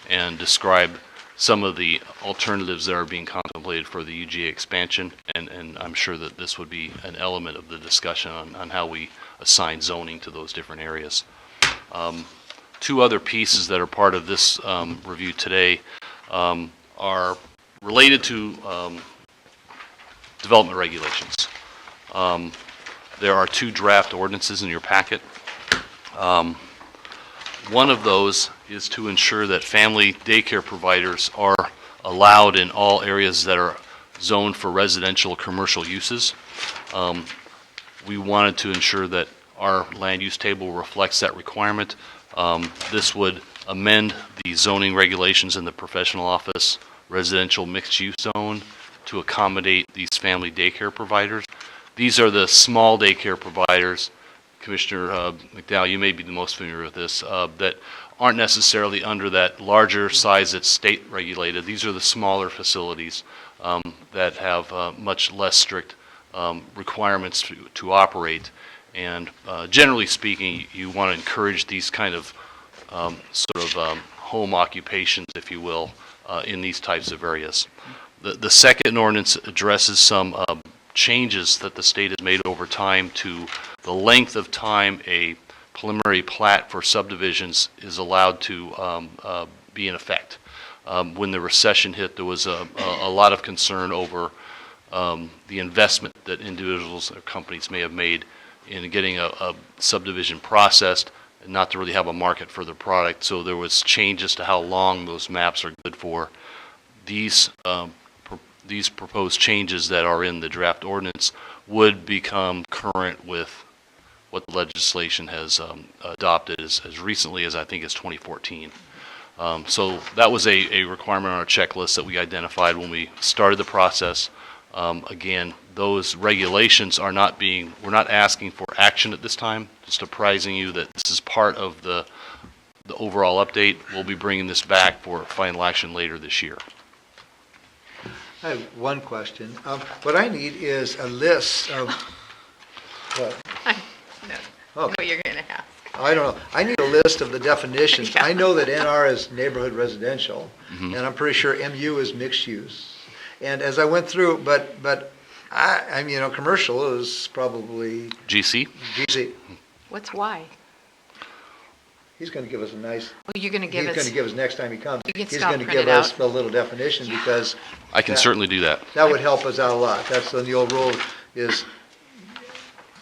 and describe some of the alternatives that are being contemplated for the UGA expansion, and I'm sure that this would be an element of the discussion on how we assign zoning to those different areas. Two other pieces that are part of this review today are related to development regulations. There are 2 draft ordinances in your packet. One of those is to ensure that family daycare providers are allowed in all areas that are zoned for residential or commercial uses. We wanted to ensure that our land use table reflects that requirement. This would amend the zoning regulations in the professional office residential mixed use zone to accommodate these family daycare providers. These are the small daycare providers, Commissioner McDowell, you may be the most familiar with this, that aren't necessarily under that larger size that's state regulated. These are the smaller facilities that have much less strict requirements to operate. And generally speaking, you want to encourage these kind of home occupations, if you will, in these types of areas. The second ordinance addresses some changes that the state has made over time to the length of time a preliminary plat for subdivisions is allowed to be in effect. When the recession hit, there was a lot of concern over the investment that individuals or companies may have made in getting a subdivision processed and not to really have a market for their product. So there was changes to how long those maps are good for. These proposed changes that are in the draft ordinance would become current with what the legislation has adopted as recently as I think it's 2014. So that was a requirement on our checklist that we identified when we started the process. Again, those regulations are not we're not asking for action at this time, just apprising you that this is part of the overall update. We'll be bringing this back for final action later this year. I have one question. What I need is a list of, what? I know what you're going to ask. I don't know. I need a list of the definitions. I know that NR is neighborhood residential, and I'm pretty sure MU is mixed use. And as I went through, but I mean, commercial is probably GC? GC. What's why? He's going to give us a nice. Oh, you're going to give us. He's going to give us next time he comes. You can He's stop, going to print give it us out. the little definition because. I can certainly do that. That would help us out a lot. That's the old rule is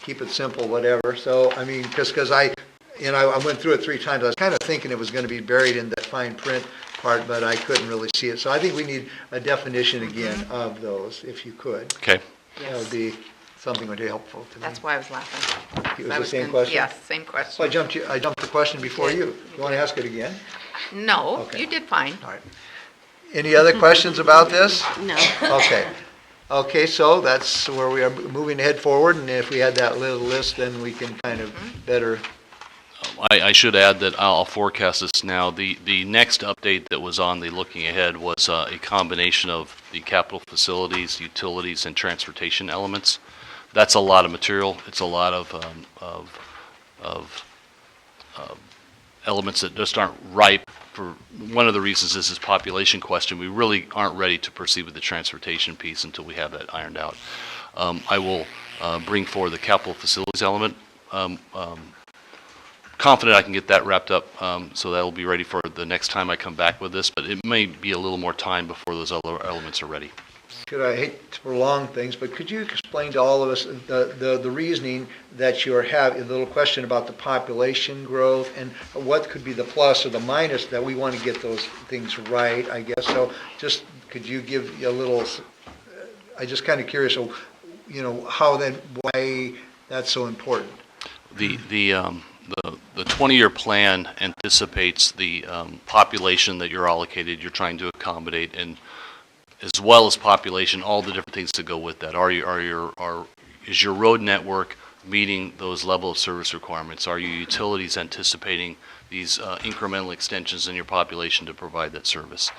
keep it simple, whatever. So, I mean, because I went through it 3 times. I was kind of thinking it was going to be buried in that fine print part, but I couldn't really see it. So I think we need a definition again of those, if you could. Okay. That would be something that would be helpful to me. That's why I was laughing. It was the same question? Yes, same question. So I jumped the question before you. You want to ask it again? No, Okay. you did fine. All right. Any other questions about this? No. Okay. Okay, so that's where we are moving ahead forward, and if we had that little list, then we can kind of better. I should add that I'll forecast this now. The next update that was on the looking ahead was a combination of the capital facilities, utilities, and transportation elements. That's a lot of material. It's a lot of elements that just aren't ripe. For one of the reasons this is population question, we really aren't ready to proceed with the transportation piece until we have that ironed out. I will bring forward the capital facilities element. Confident I can get that wrapped up, so that'll be ready for the next time I come back with this, but it may be a little more time before those other elements are ready. I hate to prolong things, but could you explain to all of us the reasoning that you're having, a little question about the population growth and what could be the plus or the minus that we want to get those things right, I guess. So just could you give a little, I'm just kind of curious, so how then, why that's so important. The 20-year plan anticipates the population that you're allocated, you're trying to accommodate, and as well as population, all the different things that go with that. Is your road network meeting those level of service requirements? Are your utilities anticipating these incremental extensions in your population to provide that service?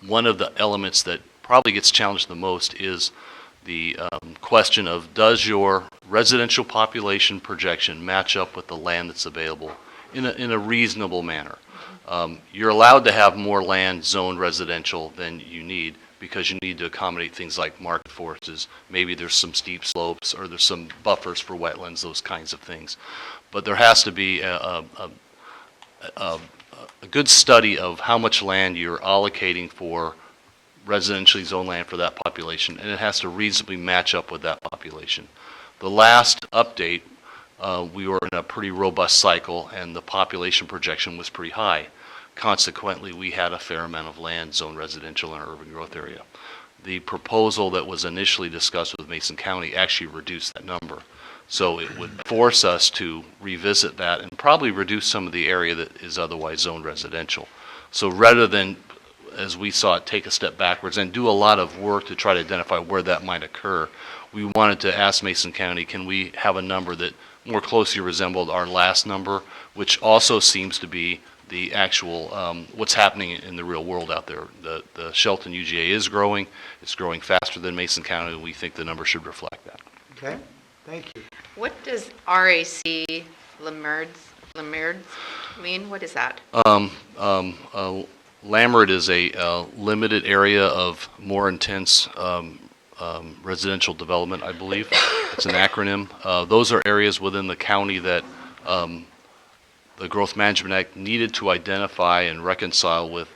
One of the elements that probably gets challenged the most is the question of, does your residential population projection match up with the land that's available in a reasonable manner? You're allowed to have more land zoned residential than you need because you need to accommodate things like market forces. Maybe there's some steep slopes or there's some buffers for wetlands, those kinds of things. But there has to be a good study of how much land you're allocating for residentially zoned land for that population, and it has to reasonably match up with that population. The last update, we were in a pretty robust cycle, and the population projection was pretty high. Consequently, we had a fair amount of land zoned residential in our urban growth area. The proposal that was initially discussed with Mason County actually reduced that number. So it would force us to revisit that and probably reduce some of the area that is otherwise zoned residential. So rather than, as we saw it, take a step backwards and do a lot of work to try to identify where that might occur, we wanted to ask Mason County, can we have a number that more closely resembled our last number, which also seems to be the actual, what's happening in the real world out there. The Shelton UGA is growing. It's growing faster than Mason County, and we think the number should reflect that. Okay, thank you. What does RAC Lamerds mean? What is that? Lamert is a limited area of more intense residential development, I believe. It's an acronym. Those are areas within the county that the Growth Management Act needed to identify and reconcile with.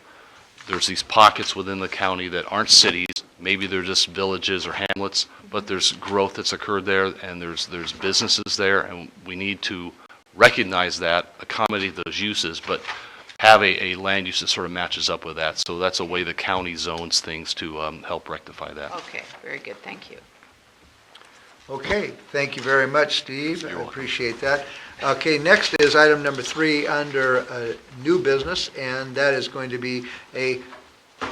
There's these pockets within the county that aren't cities. Maybe they're just villages or hamlets, but there's growth that's occurred there, and there's businesses there, and we need to recognize that, accommodate those uses, but have a land use that sort of matches up with that. So that's a way the county zones things to help rectify that. Okay, very good, thank you. Okay, thank you very much, Steve. I appreciate that. Okay, next is item number 3 under new business, and that is going to be a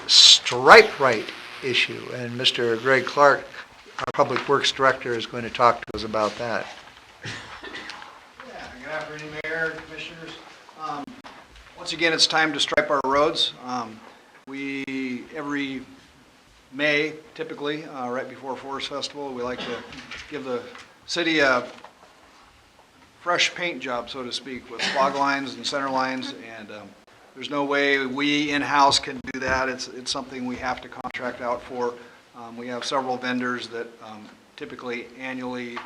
stripe right issue. And Mr. Greg Clark, our Public Works Director, is going to talk to us about that. Yeah, good afternoon, Mayor, Commissioners. Once again, it's time to stripe our roads. We, every May, typically, right before Forest Festival, we like to give the city a fresh paint job, so to speak, with fog lines and center lines, and there's no way we in-house can do that. It's something we have to contract out for. We have several vendors that typically annually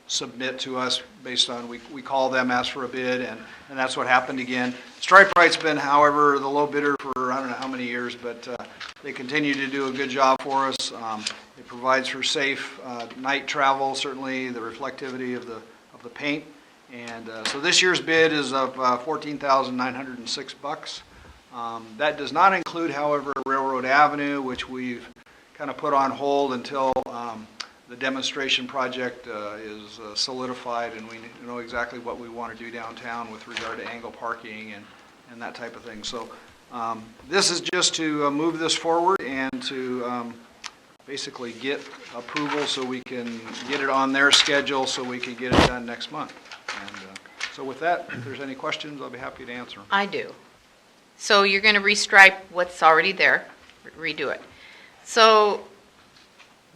submit to us based on, we call them, ask for a bid, and that's what happened again. Stripe Right's been, however, the low bidder for I don't know how many years, but they continue to do a good job for us. It provides for safe night travel, certainly the reflectivity of the paint. And so this year's bid is of $14,906. That does not include, however, Railroad Avenue, which we've kind of put on hold until the demonstration project is solidified and we know exactly what we want to do downtown with regard to angle parking and that type of thing. So this is just to move this forward and to basically get approval so we can get it on their schedule so we can get it done next month. And so with that, if there's any questions, I'll be happy to answer them. I do. So you're going to restripe what's already there, redo it. So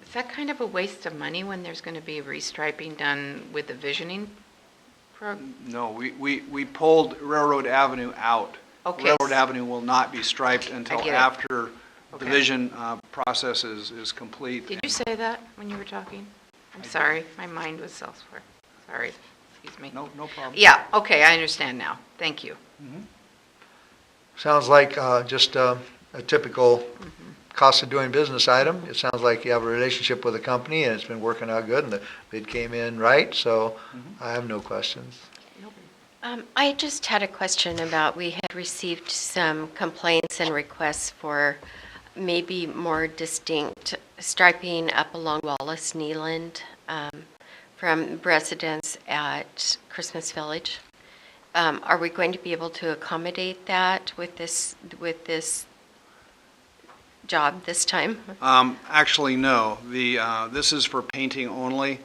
is that kind of a waste of money when there's going to be restriping done with the visioning program? No, we pulled Railroad Avenue out. Okay. Railroad Avenue will not be striped until after the Okay. vision process is complete. Did you say that when you were talking? I'm sorry, my mind was elsewhere. Sorry, excuse me. No problem. Yeah, okay, I understand now. Thank you. Sounds like just a typical cost of doing business item. It sounds like you have a relationship with the company and it's been working out good and the bid came in right, so I have no questions. I just had a question about, we had received some complaints and requests for maybe more distinct striping up along Wallace Nealand from residents at Christmas Village. Are we going to be able to accommodate that with this job this time? Actually, no. This is for painting only.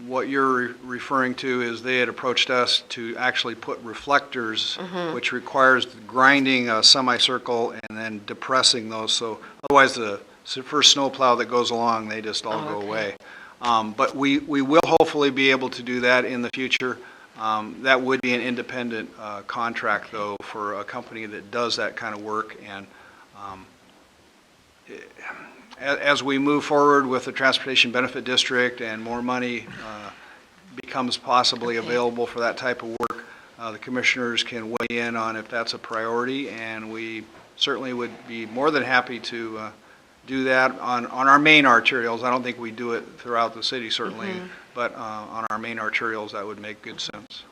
What you're referring to is they had approached us to actually put reflectors, which requires grinding a semicircle and then depressing those. So otherwise, the first snowplow that goes along, they just all go away. But we will hopefully be able to do that in the future. That would be an independent contract, though, for a company that does that kind of work. And as we move forward with the Transportation Benefit District and more money becomes possibly available for that type of work, the commissioners can weigh in on if that's a priority, and we certainly would be more than happy to do that on our main arterials. I don't think we do it throughout the city, certainly, but on our main arterials, that would make good sense.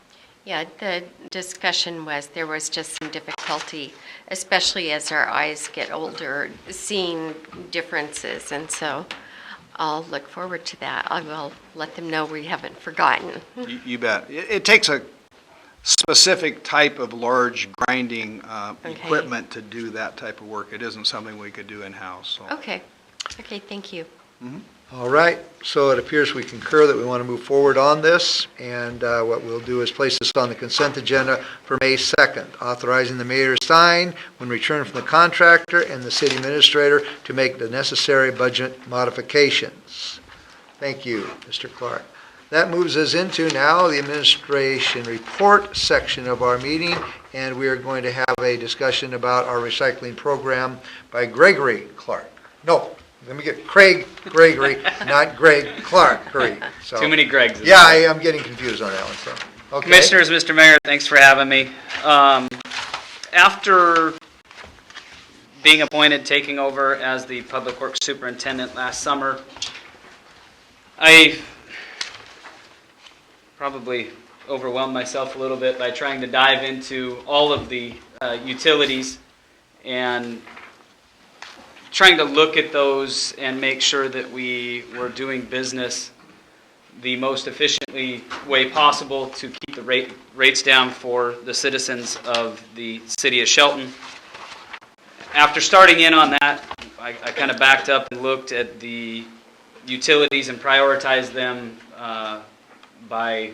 Yeah, the discussion was there was just some difficulty, especially as our eyes get older, seeing differences. And so I'll look forward to that. I will let them know we haven't forgotten. You bet. It takes a specific type of large grinding equipment to do that type of work. It isn't something we could do in-house. So. Okay. Okay, thank you. All right, so it appears we concur that we want to move forward on this, and what we'll do is place this on the consent agenda for May 2nd, authorizing the mayor to sign when returned from the contractor and the city administrator to make the necessary budget modifications. Thank you, Mr. Clark. That moves us into now the administration report section of our meeting, and we are going to have a discussion about our recycling program by Gregory Clark. No. Let me get Craig Gregory, not Greg Clark. So, too many Gregs. Yeah, I'm getting confused on that one. So, okay. Commissioners, Mr. Mayor, thanks for having me. After being appointed, taking over as the Public Works Superintendent last summer, I probably overwhelmed myself a little bit by trying to dive into all of the utilities and trying to look at those and make sure that we were doing business the most efficiently way possible to keep the rates down for the citizens of the city of Shelton. After starting in on that, I kind of backed up and looked at the utilities and prioritized them by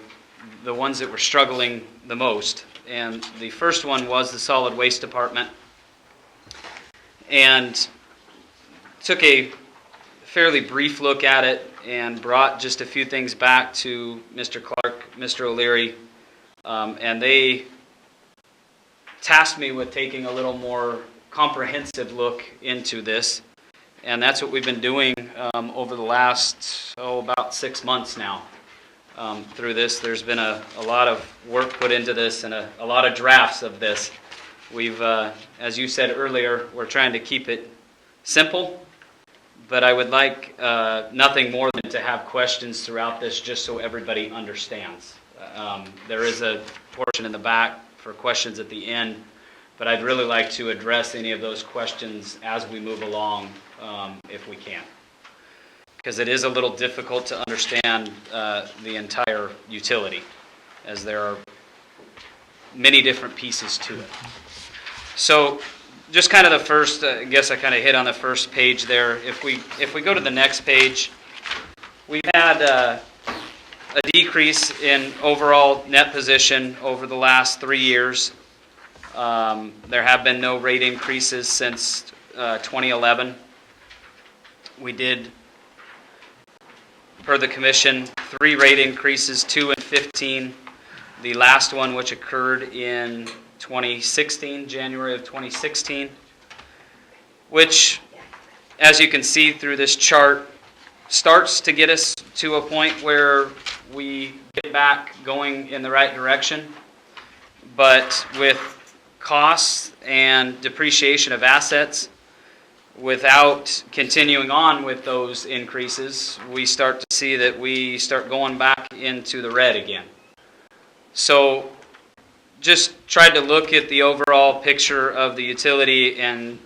the ones that were struggling the most. And the first one was the solid waste department. And took a fairly brief look at it and brought just a few things back to Mr. Clark, Mr. O'Leary, and they tasked me with taking a little more comprehensive look into this, and that's what we've been doing over the last, about 6 months now. Through this, there's been a lot of work put into this and a lot of drafts of this. We've, as you said earlier, we're trying to keep it simple, but I would like nothing more than to have questions throughout this just so everybody understands. There is a portion in the back for questions at the end, but I'd really like to address any of those questions as we move along, if we can. Because it is a little difficult to understand the entire utility, as there are many different pieces to it. So, just kind of the first, I guess I kind of hit on the first page there. If we go to the next page, we've had a decrease in overall net position over the last 3 years. There have been no rate increases since 2011. We did, per the commission, 3 rate increases, 2 in 15. The last one, which occurred in 2016, January of 2016, which, as you can see through this chart, starts to get us to a point where we get back going in the right direction. But with costs and depreciation of assets, without continuing on with those increases, we start to see that we start going back into the red again. So just tried to look at the overall picture of the utility and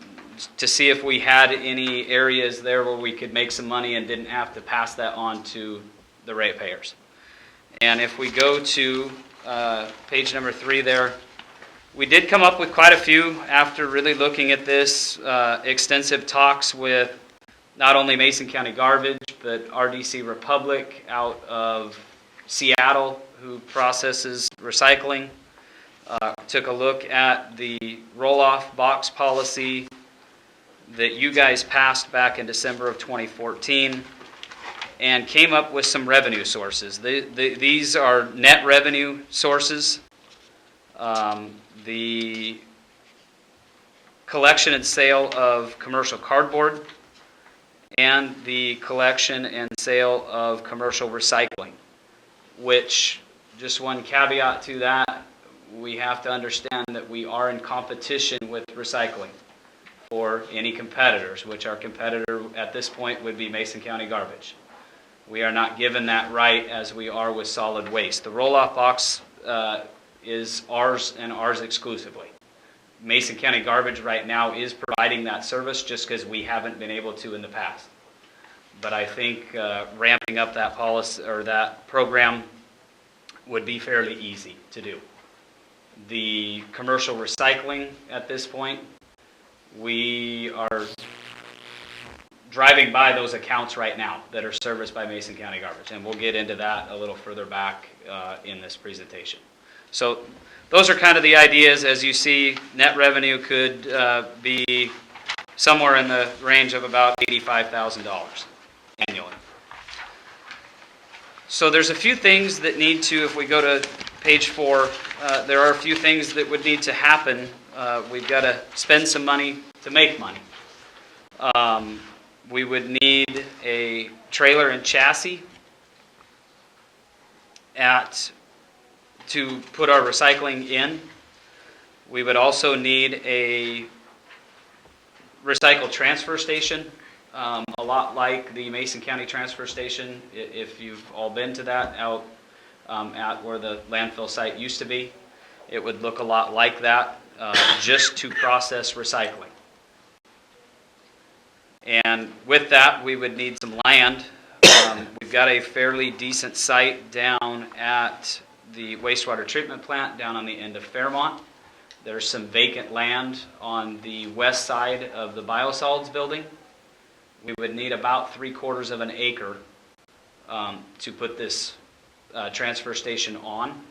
to see if we had any areas there where we could make some money and didn't have to pass that on to the ratepayers. And if we go to page number 3 there, we did come up with quite a few after really looking at this, extensive talks with not only Mason County Garbage, but RDC Republic out of Seattle, who processes recycling. Took a look at the roll-off box policy that you guys passed back in December of 2014 and came up with some revenue sources. These are net revenue sources. The collection and sale of commercial cardboard and the collection and sale of commercial recycling, which, just one caveat to that, we have to understand that we are in competition with recycling for any competitors, which our competitor at this point would be Mason County Garbage. We are not given that right as we are with solid waste. The roll-off box is ours and ours exclusively. Mason County Garbage right now is providing that service just because we haven't been able to in the past. But I think ramping up that policy or that program would be fairly easy to do. The commercial recycling at this point, we are driving by those accounts right now that are serviced by Mason County Garbage, and we'll get into that a little further back in this presentation. So those are kind of the ideas. As you see, net revenue could be somewhere in the range of about $85,000 annually. So there's a few things that need to, if we go to page 4, there are a few things that would need to happen. We've got to spend some money to make money. We would need a trailer and chassis to put our recycling in. We would also need a recycle transfer station, a lot like the Mason County transfer station, if you've all been to that, out at where the landfill site used to be. It would look a lot like that, just to process recycling. And with that, we would need some land. We've got a fairly decent site down at the wastewater treatment plant down on the end of Fairmont. There's some vacant land on the west side of the biosolids building. We would need about 3/4 of an acre to put this transfer station on.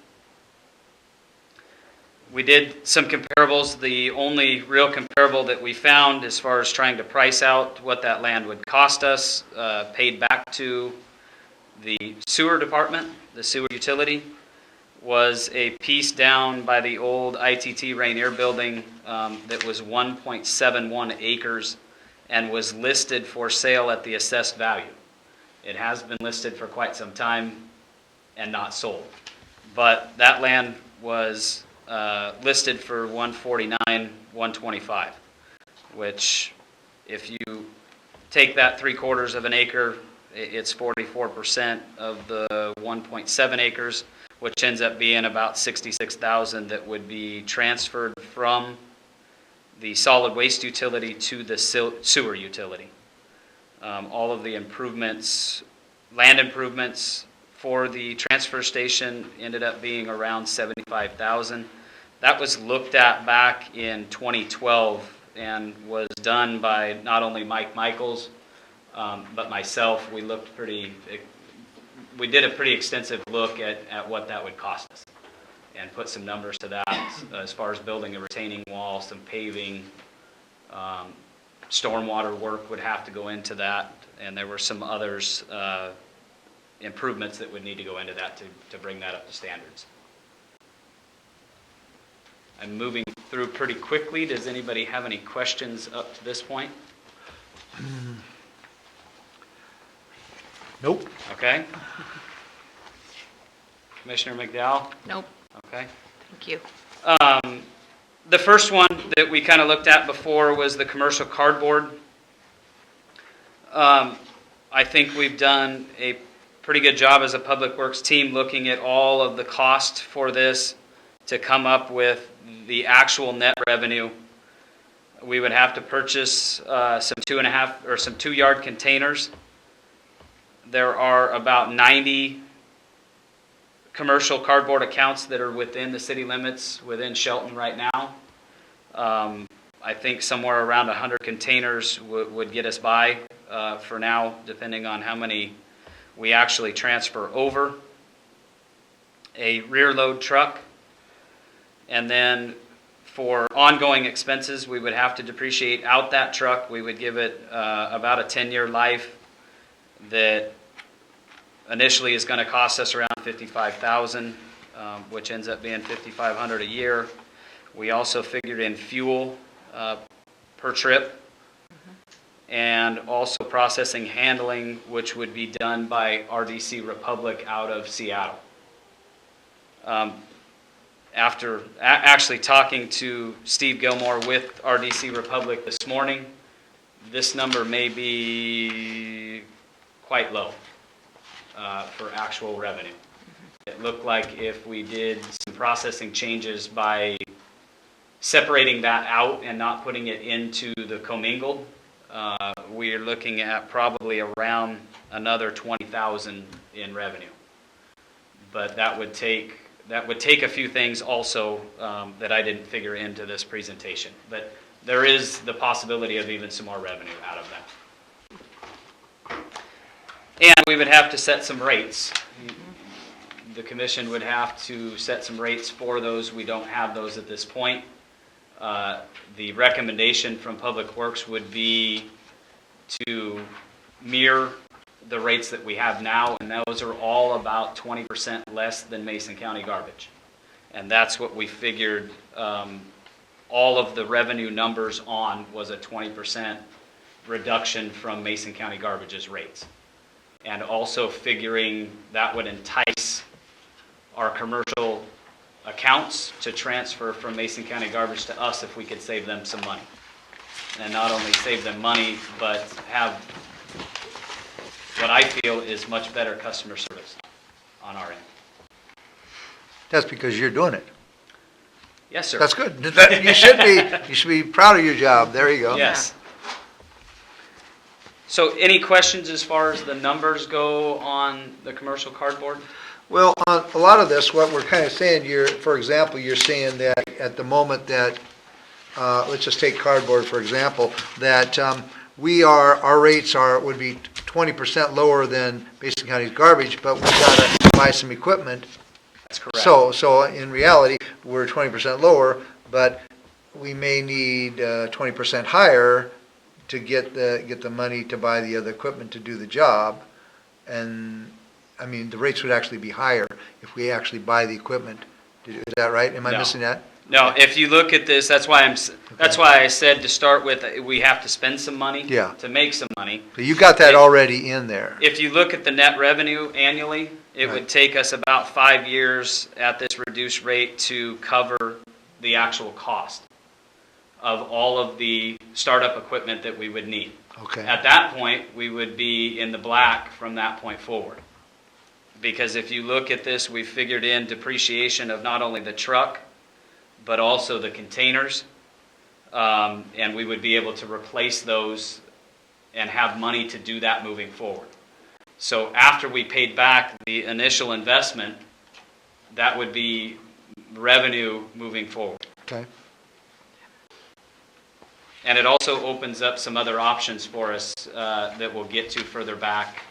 We did some comparables. The only real comparable that we found as far as trying to price out what that land would cost us, paid back to the sewer department, the sewer utility, was a piece down by the old ITT Rainier building that was 1.71 acres and was listed for sale at the assessed value. It has been listed for quite some time and not sold. But that land was listed for $149,000, $125,000, which if you take that 3/4 of an acre, it's 44% of the 1.7 acres, which ends up being about $66,000 that would be transferred from the solid waste utility to the sewer utility. All of the improvements, land improvements for the transfer station ended up being around $75,000. That was looked at back in 2012 and was done by not only Mike Michaels, but myself. We did a pretty extensive look at what that would cost us and put some numbers to that as far as building a retaining wall, some paving, stormwater work would have to go into that, and there were some others, improvements that would need to go into that to bring that up to standards. I'm moving through pretty quickly. Does anybody have any questions up to this point? Nope. Okay. Commissioner McDowell? Nope. Okay. Thank you. The first one that we kind of looked at before was the commercial cardboard. I think we've done a pretty good job as a Public Works team looking at all of the cost for this to come up with the actual net revenue. we would have to purchase some 2.5 or some 2-yard containers. There are about 90 commercial cardboard accounts that are within the city limits within Shelton right now. I think somewhere around 100 containers would get us by for now, depending on how many we actually transfer over. A rear load truck, and then for ongoing expenses, we would have to depreciate out that truck. We would give it about a 10-year life that initially is going to cost us around $55,000, which ends up being $5,500 a year. We also figured in fuel per trip, and also processing handling, which would be done by RDC Republic out of Seattle. After actually talking to Steve Gilmore with RDC Republic this morning, this number may be quite low for actual revenue. It looked like if we did some processing changes by separating that out and not putting it into the commingled, we're looking at probably around another $20,000 in revenue. But that would take a few things also that I didn't figure into this presentation. But there is the possibility of even some more revenue out of that. And we would have to set some rates. The commission would have to set some rates for those. We don't have those at this point. The recommendation from Public Works would be to mirror the rates that we have now, and those are all about 20% less than Mason County garbage. And that's what we figured all of the revenue numbers on was a 20% reduction from Mason County garbage's rates. And also figuring that would entice our commercial accounts to transfer from Mason County garbage to us if we could save them some money. And not only save them money, but have what I feel is much better customer service on our end. That's because you're doing it. Yes, sir. That's good. You should be proud of your job. There you go. Yes. So any questions as far as the numbers go on the commercial cardboard? Well, on a lot of this, what we're kind of saying, for example, you're saying that at the moment that, let's just take cardboard for example, that our rates would be 20% lower than Mason County's garbage, but we got to buy some equipment. That's correct. So in reality, we're 20% lower, but we may need 20% higher to get the money to buy the other equipment to do the job. And I mean, the rates would actually be higher if we actually buy the equipment. Is that right? Am I missing that? No, if you look at this, that's why I said to start with, we have to spend some money to make some money. So you got that already in there. If you look at the net revenue annually, it would take us about 5 years at this reduced rate to cover the actual cost of all of the startup equipment that we would need. Okay. At that point, we would be in the black from that point forward. Because if you look at this, we figured in depreciation of not only the truck, but also the containers, and we would be able to replace those and have money to do that moving forward. So after we paid back the initial investment, that would be revenue moving forward. Okay. And it also opens up some other options for us that we'll get to further back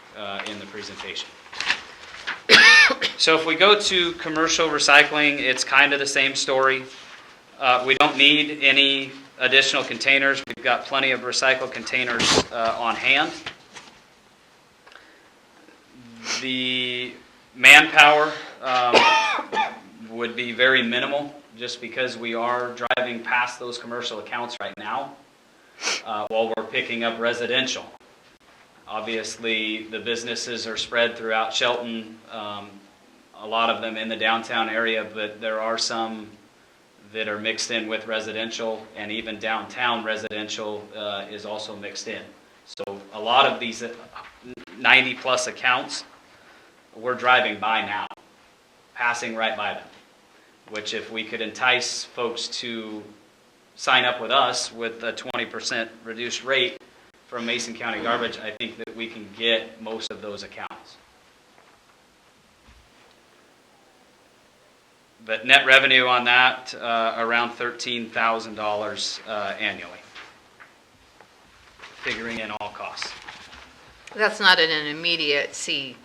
in the presentation. So if we go to commercial recycling, it's kind of the same story. We don't need any additional containers. We've got plenty of recycled containers on hand. The manpower would be very minimal just because we are driving past those commercial accounts right now while we're picking up residential. Obviously, the businesses are spread throughout Shelton, a lot of them in the downtown area, but there are some that are mixed in with residential, and even downtown residential is also mixed in. So a lot of these 90 plus accounts, we're driving by now, passing right by them, which if we could entice folks to sign up with us with a 20% reduced rate from Mason County Garbage, I think that we can get most of those accounts. But net revenue on that, around $13,000 annually, figuring in all costs. That's not an immediate see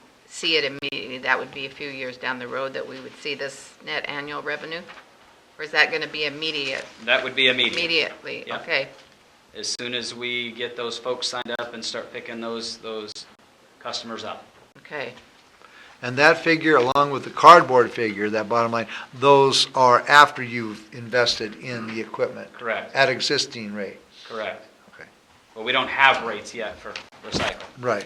it immediately. That would be a few years down the road that we would see this net annual revenue? Or is that going to be immediate? That would be immediate. Immediately, Yep. okay. As soon as we get those folks signed up and start picking those customers up. Okay. And that figure, along with the cardboard figure, that bottom line, those are after you've invested in the equipment. Correct. At existing rate. Correct. Okay. But we don't have rates yet for recycle, Right.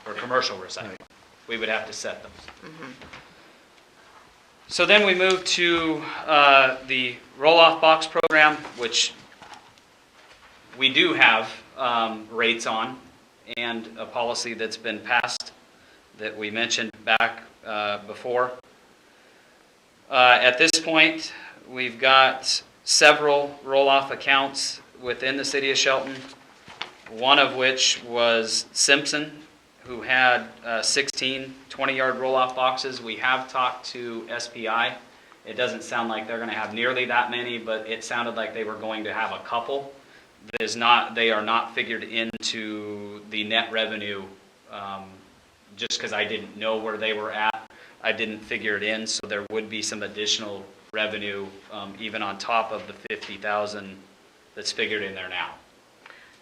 for commercial recycle. Right. We would have to set those. Mhm. So then we move to the roll-off box program, which we do have rates on, and a policy that's been passed that we mentioned back before. At this point, we've got several roll-off accounts within the city of Shelton, one of which was Simpson, who had 16 20-yard roll-off boxes. We have talked to SPI. It doesn't sound like they're going to have nearly that many, but it sounded like they were going to have a couple. They are not figured into the net revenue, just because I didn't know where they were at. I didn't figure it in, so there would be some additional revenue even on top of the $50,000 that's figured in there now.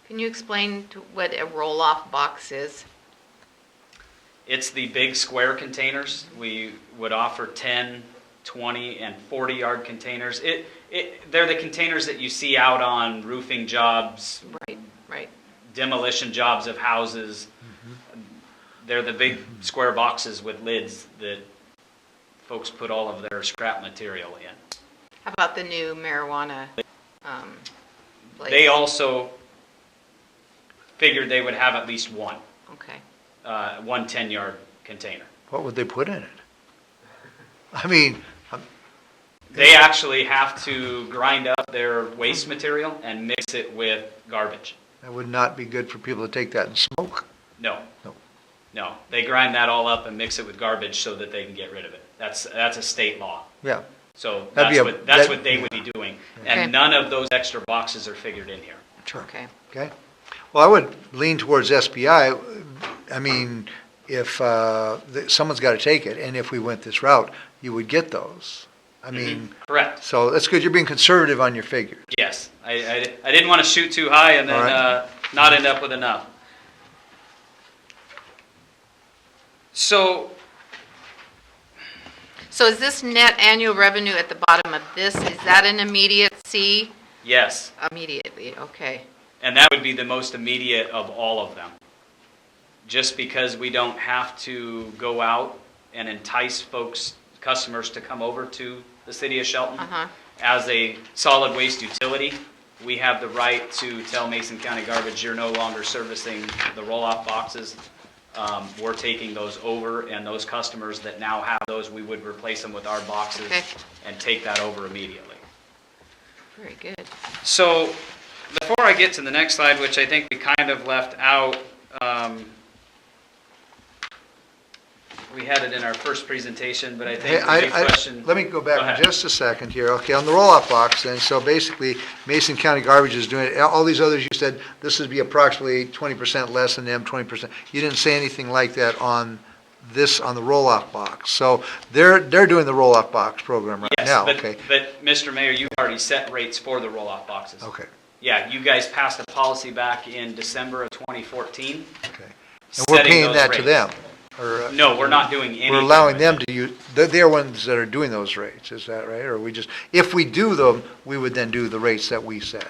Can you explain what a roll-off box is? It's the big square containers. We would offer 10, 20, and 40-yard containers. They're the containers that you see out on roofing jobs, Right. demolition jobs of houses. They're the big square boxes with lids that folks put all of their scrap material in. How about the new marijuana place? They also figured they would have at least one. Okay. One 10-yard container. What would they put in it? I mean, They actually have to grind up their waste material and mix it with garbage. that would not be good for people to take that and smoke. No. No. No. They grind that all up and mix it with garbage so that they can get rid of it. That's a state law. Yeah. So That'd be that's what they would be doing. Okay. And none of those extra boxes are figured in here. Sure. Okay. Okay. Well, I would lean towards SBI. I mean, if someone's got to take it, and if we went this route, you would get those. I mean, Correct. so that's good. You're being conservative on your figures. Yes. I didn't want to shoot too high and then All right. not end up with enough. So is this net annual revenue at the bottom of this, is that an immediate see? yes. Immediately, okay. And that would be the most immediate of all of them. Just because we don't have to go out and entice customers to come over to the city of Shelton. Uh-huh. As a solid waste utility, we have the right to tell Mason County Garbage, you're no longer servicing the roll-off boxes. We're taking those over, and those customers that now have those, we would replace them with our boxes Okay. and take that over immediately. Very good. So, before I get to the next slide, which I think we kind of left out, we had it in our first presentation, but I think the big question... Let me go Go back ahead. just a second here. Okay, on the roll-off box then, so basically Mason County Garbage is doing it. All these others, you said this would be approximately 20% less than them, 20%. You didn't say anything like that on the roll-off box. So they're doing the roll-off box program right Yes, now, but, okay? but Mr. Mayor, you've already set rates for the roll-off boxes. Okay, Yeah, you guys passed a policy back in December of 2014. okay. And we're setting paying those that to rates. them? Or, No, we're not doing anything. we're allowing with them it. to use, they're ones that are doing those rates, is that right? Or we just, if we do them, we would then do the rates that we set.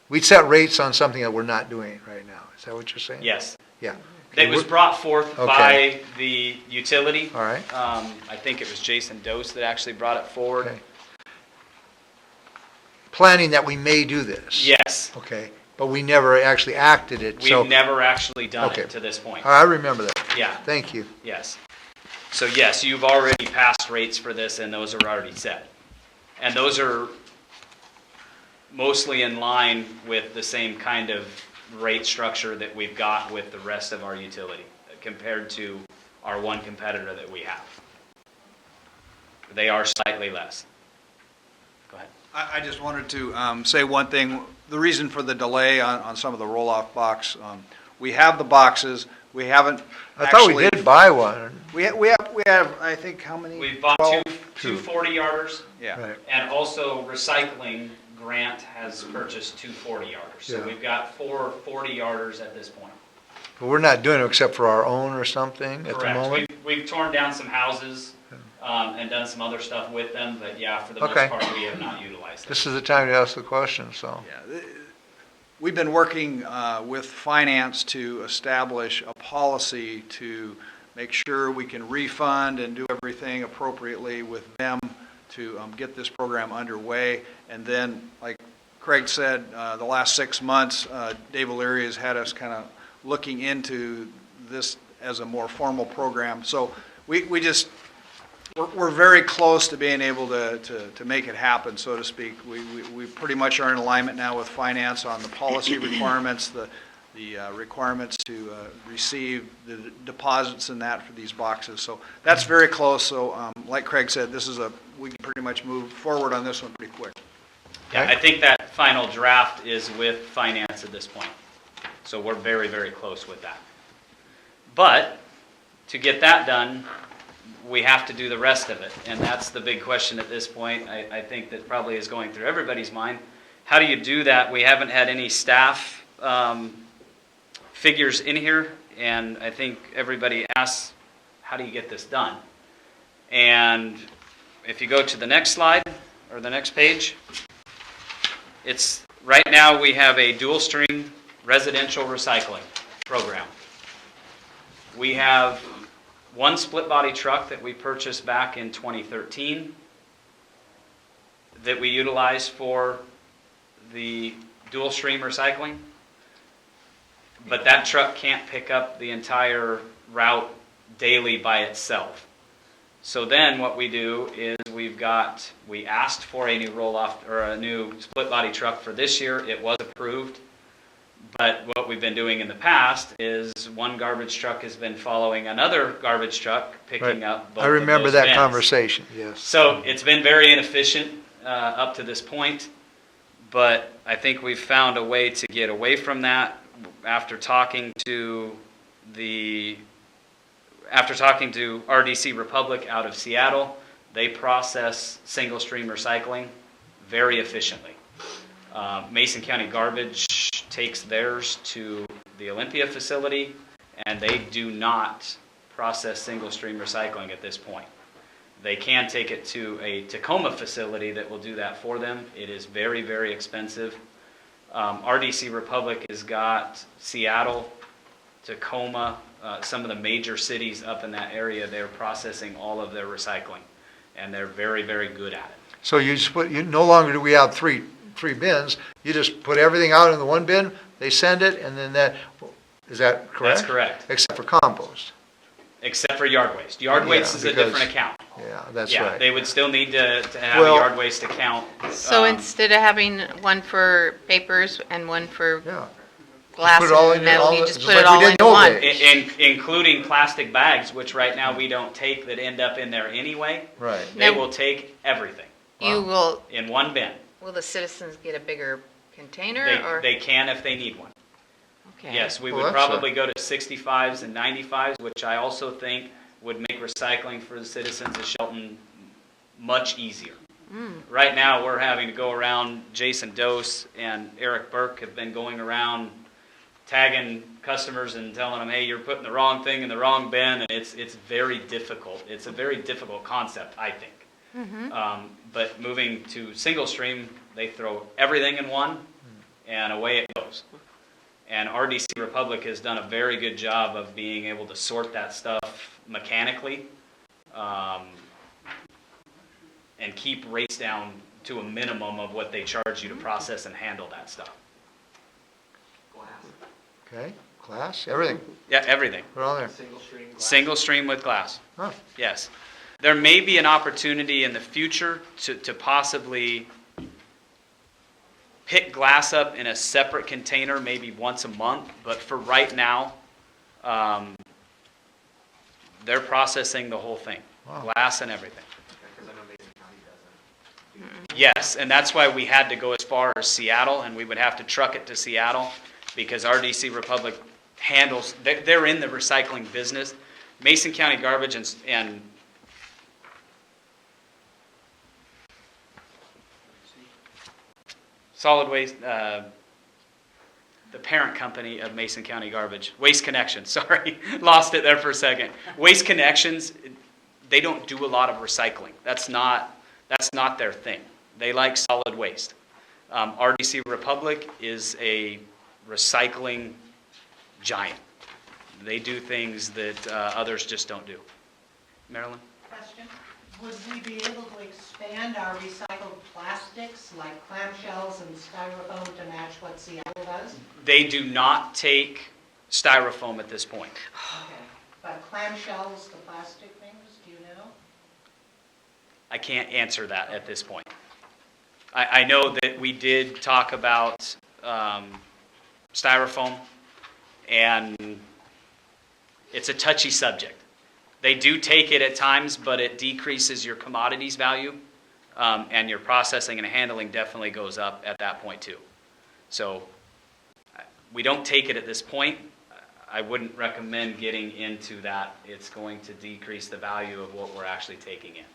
We'd set rates on something that we're not doing right now. Is that what you're saying? Yes. Yeah. It was brought forth Okay. by the utility. All right. I think it was Jason Dose that actually brought it forward. Okay. Planning that we may do this. Yes. Okay, but we never actually acted it, so. We've never actually done Okay. it to this point. I remember that. Yeah. Thank you. Yes. So yes, you've already passed rates for this, and those are already set. And those are mostly in line with the same kind of rate structure that we've got with the rest of our utility compared to our one competitor that we have. They are slightly less. Go ahead. I just wanted to say one thing. The reason for the delay on some of the roll-off box, we have the boxes. We haven't I thought we actually- did buy one. We have, I think, how many? We've bought 12? two 40-yarders, Yeah. Right. and also recycling Grant has purchased two 40-yarders. So Yeah. we've got four 40-yarders at this point. But we're not doing it except for our own or something at the Correct. moment? We've torn down some houses and done some other stuff with them, but yeah, for the Okay. most part, we have not utilized them. This is the time to ask the question, so. Yeah, we've been working with finance to establish a policy to make sure we can refund and do everything appropriately with them to get this program underway. And then, like Craig said, the last 6 months, Dave O'Leary has had us kind of looking into this as a more formal program. So we're very close to being able to make it happen, so to speak. We pretty much are in alignment now with finance on the policy requirements, the requirements to receive the deposits and that for these boxes. So that's very close. So like Craig said, we can pretty much move forward on this one pretty quick. Yeah, I think that final draft is with finance at this point. So we're very, very close with that. But to get that done, we have to do the rest of it. And that's the big question at this point. I think that probably is going through everybody's mind. How do you do that? We haven't had any staff figures in here. And I think everybody asks, how do you get this done? And if you go to the next slide or the next page, it's right now we have a dual stream residential recycling program. We have one split body truck that we purchased back in 2013 that we utilize for the dual stream recycling. But that truck can't pick up the entire route daily by itself. So then what we do is we asked for a new roll-off or a new split body truck for this year. It was approved. But what we've been doing in the past is one garbage truck has been following another garbage truck picking up both I remember of those that bins. conversation, yes. So it's been very inefficient up to this point, but I think we've found a way to get away from that after talking to RDC Republic out of Seattle. They process single stream recycling very efficiently. Mason County Garbage takes theirs to the Olympia facility, and they do not process single stream recycling at this point. They can take it to a Tacoma facility that will do that for them. It is very, very expensive. RDC Republic has got Seattle, Tacoma, some of the major cities up in that area. They're processing all of their recycling, and they're very, very good at it. So no longer do we have three bins, you just put everything out in the one bin, they send it, and then is that correct? That's correct. Except for compost. Except for yard waste. Yard waste is a different account. Yeah, that's Yeah, right. they would still need to have a Well- yard waste account. So instead of having one for papers and one for Yeah. glass Put it all in and your- metal, all you the- just just put like it we all did into in the old one? days. Including plastic bags, which right now we don't take, that end up in there anyway. Right. They Now- will take everything in one bin. Will the citizens get a bigger container or? They can if they need one. Okay. Yes, we Well, would that's probably go to 65s and 95s, which I also think would make recycling for the citizens of Shelton much easier. Right now, we're having to go around, Jason Dose and Eric Burke have been going around tagging customers and telling them, hey, you're putting the wrong thing in the wrong bin, and it's very difficult. It's a very difficult concept, I think. But moving to single stream, they throw everything in one, and away it goes. And RDC Republic has done a very good job of being able to sort that stuff mechanically and keep rates down to a minimum of what they charge you to process and handle that stuff. Okay, glass, everything, Yeah, everything. put it on there. Single stream with glass. Huh. Yes. There may be an opportunity in the future to possibly pick glass up in a separate container maybe once a month, but for right now, they're processing the whole thing, glass and everything. Yes, and that's why we had to go as far as Seattle, and we would have to truck it to Seattle, because RDC Republic handles, they're in the recycling business. Mason County Garbage and Solid Waste, the parent company of Mason County Garbage, Waste Connections, sorry, lost it there for a second. Waste Connections, they don't do a lot of recycling. That's not their thing. They like solid waste. RDC Republic is a recycling giant. They do things that others just don't do. Marilyn? Question, would we be able to expand our recycled plastics like clamshells and styrofoam to match what Seattle does? They do not take styrofoam at this point. Okay, but clamshells, the plastic things, do you know? I can't answer that at this point. I know that we did talk about styrofoam, and it's a touchy subject. They do take it at times, but it decreases your commodities value, and your processing and handling definitely goes up at that point too. So we don't take it at this point. I wouldn't recommend getting into that. It's going to decrease the value of what we're actually taking in.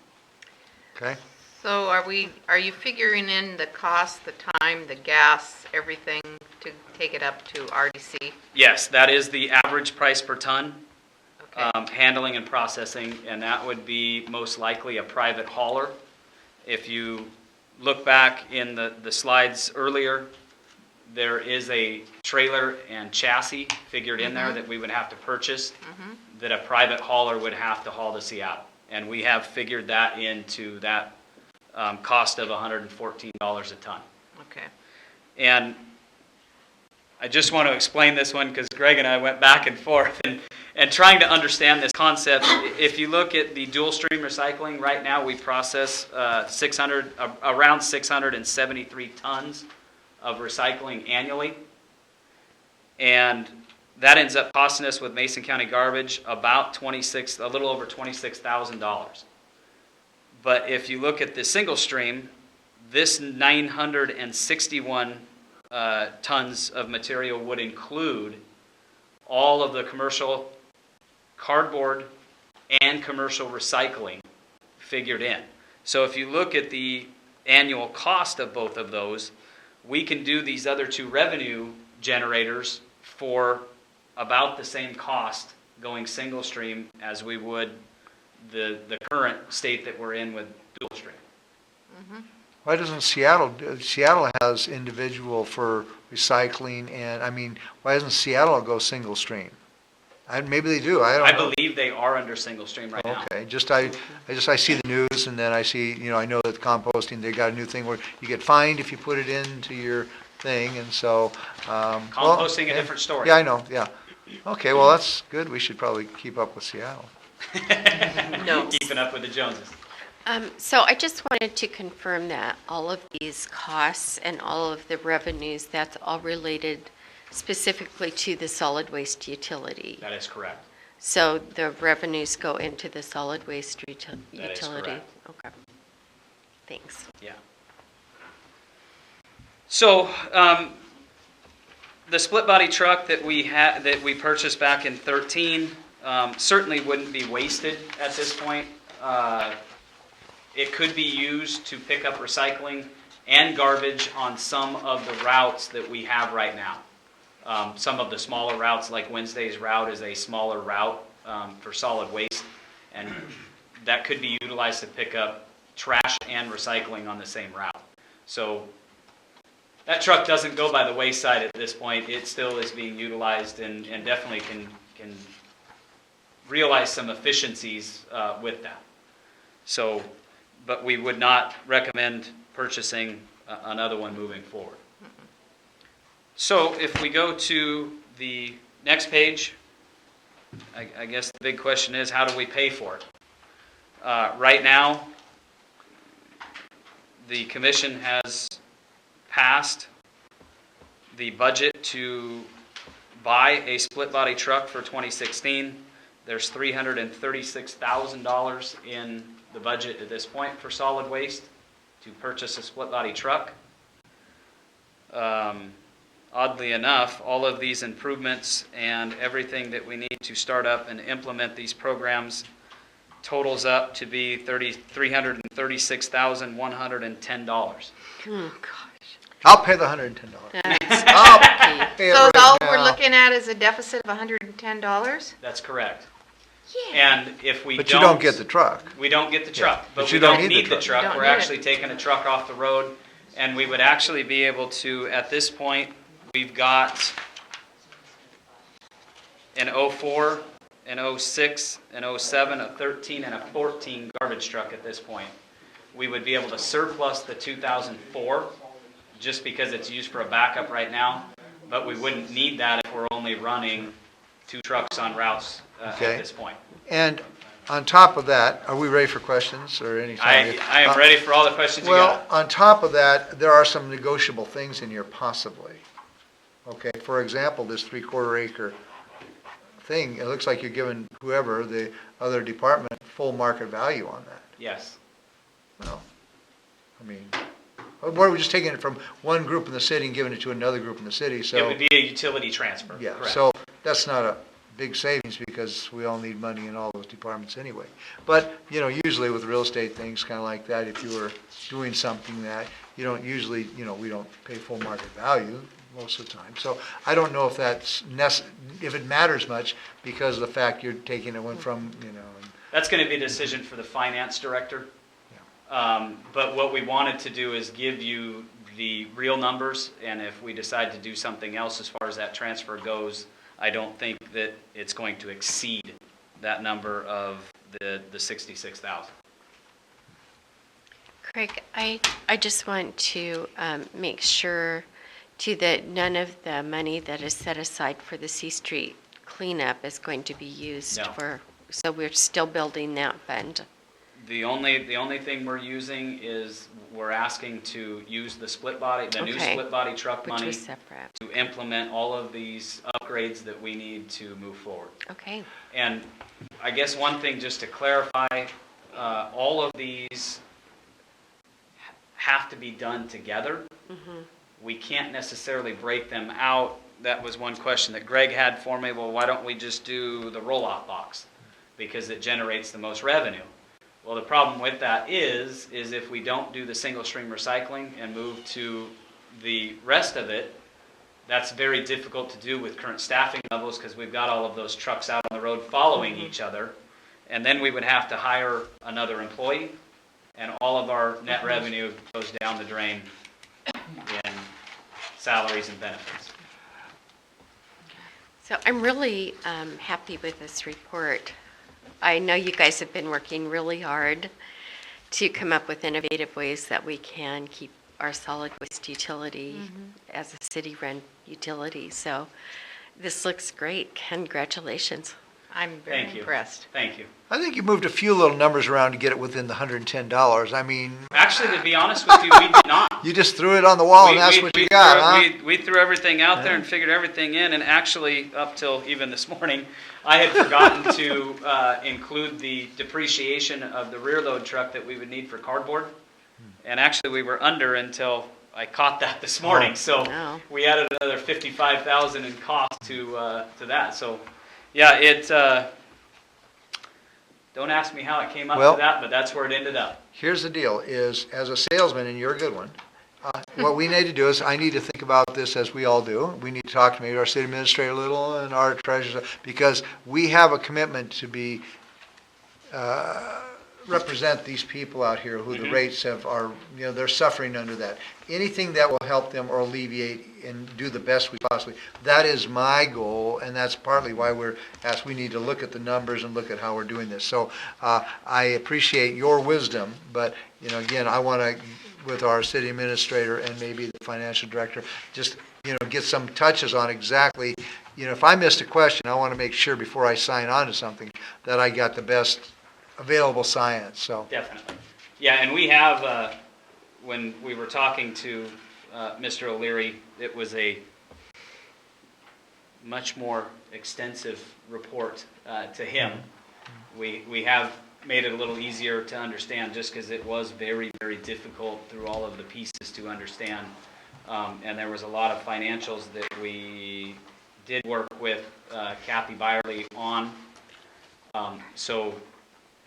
Okay? So are you figuring in the cost, the time, the gas, everything to take it up to RDC? Yes, that is the average price per ton, Okay. handling and processing, and that would be most likely a private hauler. If you look back in the slides earlier, there is a trailer and chassis figured in there that we would have to purchase, that a private hauler would have to haul to Seattle. And we have figured that into that cost of $114 a ton. Okay. And I just want to explain this one because Greg and I went back and forth and trying to understand this concept. If you look at the dual stream recycling, right now we process around 673 tons of recycling annually. And that ends up costing us with Mason County Garbage about a little over $26,000. But if you look at the single stream, this 961 tons of material would include all of the commercial cardboard and commercial recycling figured in. So if you look at the annual cost of both of those, we can do these other two revenue generators for about the same cost going single stream as we would the current state that we're in with dual stream. Why doesn't Seattle has individual for recycling, and, I mean, why doesn't Seattle go single stream? Maybe they do, I don't know. I believe they are under single stream right now. Okay, I see the news, and then I see, I know that composting, they got a new thing where you get fined if you put it into your thing, and so. Composting, a different story. Yeah, I know, yeah. Okay, well, that's good, we should probably keep up with Seattle. No. Keeping up with the Joneses. So I just wanted to confirm that all of these costs and all of the revenues, that's all related specifically to the solid waste utility. That is correct. So the revenues go into the solid waste utility? That is correct. Okay. Thanks. Yeah. So, the split body truck that we purchased back in 2013 certainly wouldn't be wasted at this point. It could be used to pick up recycling and garbage on some of the routes that we have right now. Some of the smaller routes, like Wednesday's route is a smaller route for solid waste, and that could be utilized to pick up trash and recycling on the same route. So that truck doesn't go by the wayside at this point. It still is being utilized and definitely can realize some efficiencies with that. So, but we would not recommend purchasing another one moving forward. So if we go to the next page, I guess the big question is, how do we pay for it? Right now, the commission has passed the budget to buy a split body truck for 2016. There's $336,000 in the budget at this point for solid waste to purchase a split body truck. Oddly enough, all of these improvements and everything that we need to start up and implement these programs totals up to be $336,110. Oh, gosh. I'll pay the $110. That's I'll key. pay it So right all we're now. looking at is a deficit of $110? That's correct. And if we But you don't get the truck. We don't get the truck, but but you we don't don't need the need the truck. truck. Don't We're need it. actually taking a truck off the road, and we would actually be able to, at this point, we've got an 04, an 06, an 07, a 13, and a 14 garbage truck at this point. We would be able to surplus the 2004 just because it's used for a backup right now, but we wouldn't need that if we're only running 2 trucks on routes Okay. at this point. And on top of that, are we ready for questions or anything? I am ready for all the questions you Well, got. on top of that, there are some negotiable things in here possibly. Okay, for example, this 3/4 acre thing, it looks like you're giving whoever, the other department, full market value on that. Yes. Well, I mean, what are we just taking it from one group in the city and giving it to another group in the city? So It would be a utility transfer. yeah, correct. so that's not a big savings because we all need money in all those departments anyway. But, you know, usually with real estate things kind of like that, if you were doing something that you don't usually, you know, we don't pay full market value most of the time. So I don't know if that's if it matters much because of the fact you're taking it one from, you know. That's going to be a decision for the finance director. But what we wanted to do is give you the real numbers, and if we decide to do something else as far as that transfer goes, I don't think that it's going to exceed that number of the 66,000. Craig, I just want to make sure too that none of the money that is set aside for the C Street cleanup is going to be used No. for, so we're still building that fund. The only thing we're using is we're asking to use the split body, the new Okay. split body truck Which money was separate. to implement all of these upgrades that we need to move forward. Okay. And I guess one thing just to clarify, all of these have to be done together. Mhm. We can't necessarily break them out. That was one question that Greg had for me. Well, why don't we just do the roll-off box? Because it generates the most revenue. Well, the problem with that is if we don't do the single stream recycling and move to the rest of it, that's very difficult to do with current staffing levels because we've got all of those trucks out on the road following each other. And then we would have to hire another employee, and all of our net revenue goes down the drain in salaries and benefits. So I'm really happy with this report. I know you guys have been working really hard to come up with innovative ways that we can keep our solid waste utility as a city-run utility. So this looks great. Congratulations. I'm very Thank you. impressed. Thank you. I think you moved a few little numbers around to get it within the $110. I mean, Actually, to be honest with you, we did not. you just threw it on the wall and that's what you got, huh? We threw everything out there and figured everything in, and actually, up till even this morning, I had forgotten to include the depreciation of the rear load truck that we would need for cardboard. And actually, we were under until I caught that this morning. So Wow. we added another $55,000 in cost to that. So, yeah, don't ask me how it came up Well- to that, but that's where it ended up. Here's the deal, is as a salesman, and you're a good one, what we need to do is, I need to think about this as we all do. We need to talk to maybe our city administrator a little and our treasurer, because we have a commitment to be, represent these people out here who the rates are, you know, they're suffering under that. Anything that will help them or alleviate and do the best we possibly, that is my goal, and that's partly why we're asked, we need to look at the numbers and look at how we're doing this. So I appreciate your wisdom, but, you know, again, I want to, with our city administrator and maybe the financial director, just, you know, get some touches on exactly, you know, if I missed a question, I want to make sure before I sign on to something that I got the best available science, so. Definitely. Yeah, and we have, when we were talking to Mr. O'Leary, it was a much more extensive report to him. We have made it a little easier to understand just because it was very, very difficult through all of the pieces to understand. And there was a lot of financials that we did work with Kathy Byerly on. So,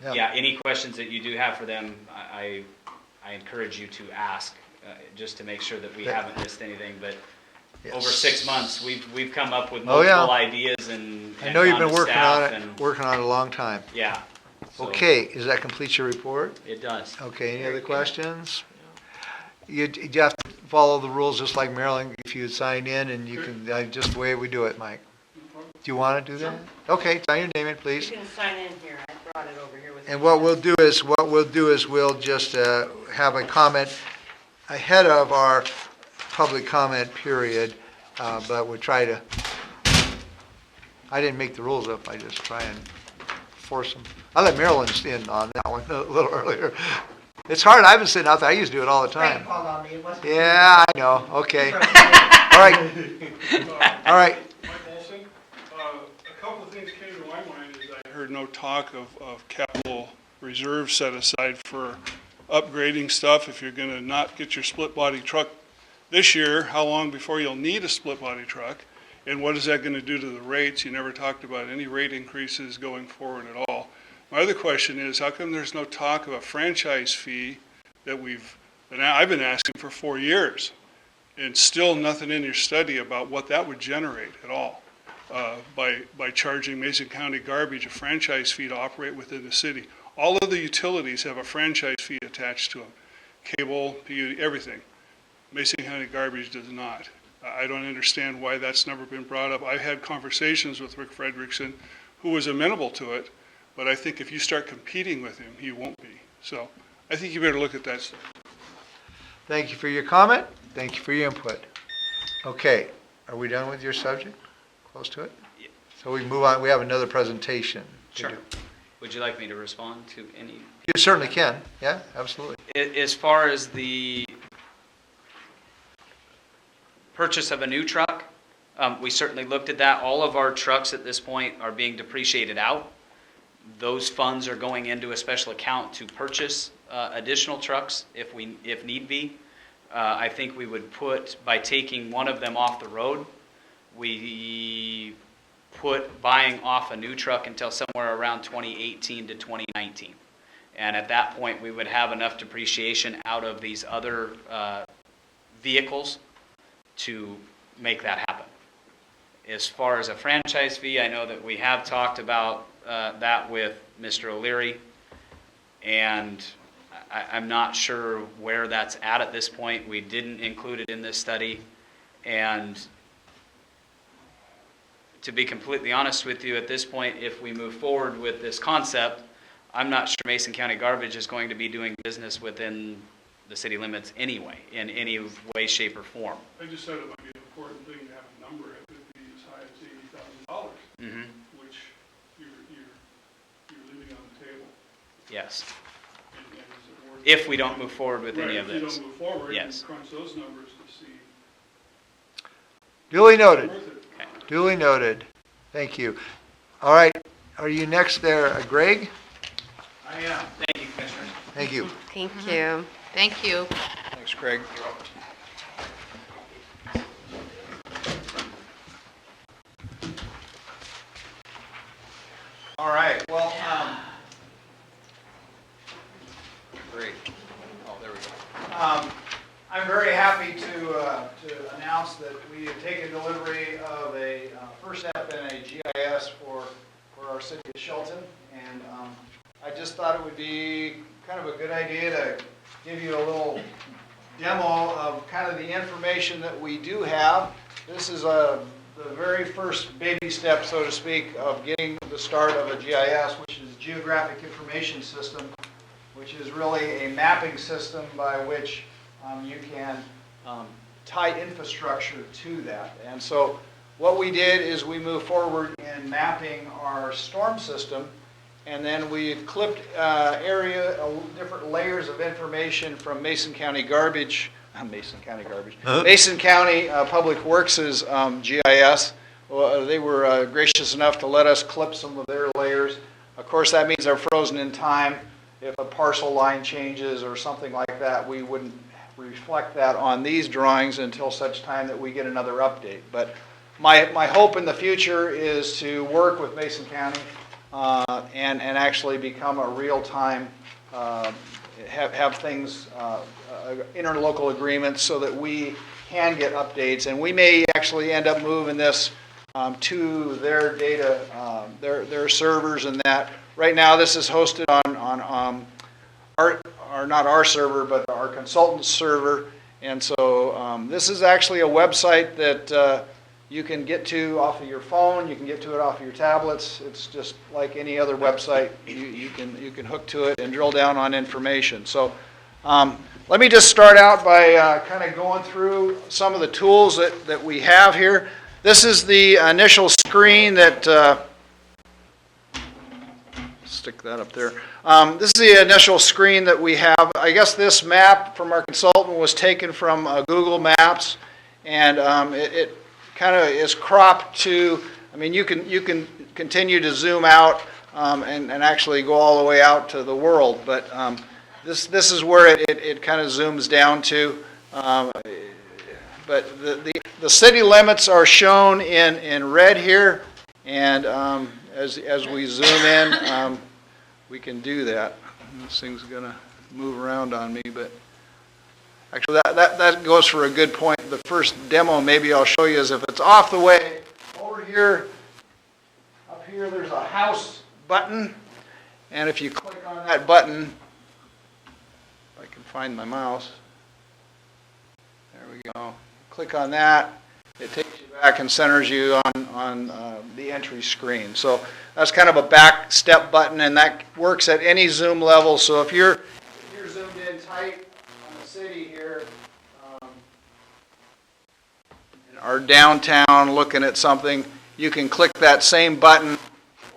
yeah, any questions that you do have for them, I encourage you to ask, just to make sure that we haven't missed anything. But over 6 months, we've come up with multiple ideas and I know you've been gone to staff working on it a long time. Yeah. So Okay, does that complete your report? it does. Okay, any other questions? You have to follow the rules just like Maryland. If you sign in and you can, just the way we do it, Mike. Do you want to do that? Okay, sign your name in, please. You can sign in here. I brought it over here with me. And what we'll do is we'll just have a comment ahead of our public comment period, but we'll try to, I didn't make the rules up, I just try and force them. I let Marilyn in on that one a little earlier. It's hard, I've been sitting out there, I used to do it all the time. Frank called on me. It wasn't me. Yeah, I know, okay. All right. Mike Olson, a couple of things came to my mind as I heard no talk of capital reserves set aside for upgrading stuff. If you're going to not get your split body truck this year, how long before you'll need a split body truck? And what is that going to do to the rates? You never talked about any rate increases going forward at all. My other question is, how come there's no talk of a franchise fee that I've been asking for 4 years, and still nothing in your study about what that would generate at all by charging Mason County Garbage a franchise fee to operate within the city? All of the utilities have a franchise fee attached to them. Cable, PUD, everything. Mason County Garbage does not. I don't understand why that's never been brought up. I had conversations with Rick Frederickson, who was amenable to it, but I think if you start competing with him, he won't be. So I think you better look at that stuff. Thank you for your comment. Thank you for your input. Okay, are we done with your subject? Close to it? Yeah. So we move on, we have another presentation to Sure. do. Would you like me to respond to any? You certainly can, yeah, absolutely. As far as the purchase of a new truck, we certainly looked at that. All of our trucks at this point are being depreciated out. Those funds are going into a special account to purchase additional trucks if need be. I think we would put, by taking one of them off the road, we put buying off a new truck until somewhere around 2018 to 2019. And at that point, we would have enough depreciation out of these other vehicles to make that happen. As far as a franchise fee, I know that we have talked about that with Mr. O'Leary, and I'm not sure where that's at this point. We didn't include it in this study, and to be completely honest with you, at this point, if we move forward with this concept, I'm not sure Mason County Garbage is going to be doing business within the city limits anyway, in any way, shape, or form. I just said it might be an important thing to have a number. It could be as high as $80,000, which you're leaving on the table. Yes. And is it worth If we don't move forward with any of If you this. don't move forward, Yes. you crunch those numbers to see. Duly noted. Worth it. Okay. Duly noted. Thank you. All right, are you next there, Greg? I am. Thank you, Commissioners. Thank you. Thank you. Thank you. Thanks, Craig. All right, well, Great. Oh, there we go. I'm very happy to announce that we have taken delivery of a first step in a GIS for our city of Shelton. And I just thought it would be kind of a good idea to give you a little demo of kind of the information that we do have. This is the very first baby step, so to speak, of getting the start of a GIS, which is Geographic Information System, which is really a mapping system by which you can tie infrastructure to that. And so what we did is we moved forward in mapping our storm system, and then we clipped different layers of information from Mason County Public Works' GIS, they were gracious enough to let us clip some of their layers. Of course, that means they're frozen in time. If a parcel line changes or something like that, we wouldn't reflect that on these drawings until such time that we get another update. But my hope in the future is to work with Mason County and actually become a real-time, have things, interlocal agreements so that we can get updates. And we may actually end up moving this to their data, their servers and that. Right now, this is hosted on not our server, but our consultant's server. And so this is actually a website that you can get to off of your phone. You can get to it off of your tablets. It's just like any other website. You can hook to it and drill down on information. So let me just start out by kind of going through some of the tools that we have here. This is the initial screen that, stick that up there. This is the initial screen that we have. I guess this map from our consultant was taken from Google Maps, and it kind of is cropped to, I mean, you can continue to zoom out and actually go all the way out to the world, but this is where it kind of zooms down to. But the city limits are shown in red here, and as we zoom in, we can do that. This thing's going to move around on me, but actually that goes for a good point. The first demo maybe I'll show you is if it's off the way, over here, up here there's a house button, and if you click on that button, if I can find my mouse, there we go. Click on that, it takes you back and centers you on the entry screen. So that's kind of a back step button, and that works at any zoom level. So if you're zoomed in tight on the city here, in our downtown looking at something, you can click that same button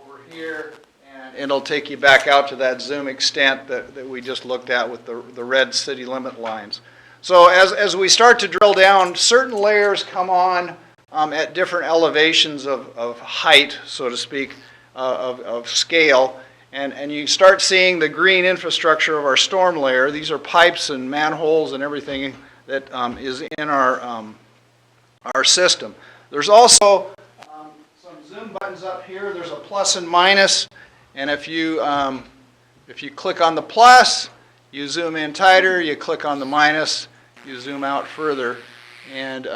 over here, and it'll take you back out to that zoom extent that we just looked at with the red city limit lines. So as we start to drill down, certain layers come on at different elevations of height, so to speak, of scale, and you start seeing the green infrastructure of our storm layer. These are pipes and manholes and everything that is in our system. There's also some zoom buttons up here. There's a plus and minus, and if you click on the plus, you zoom in tighter. You click on the minus, you zoom out further, and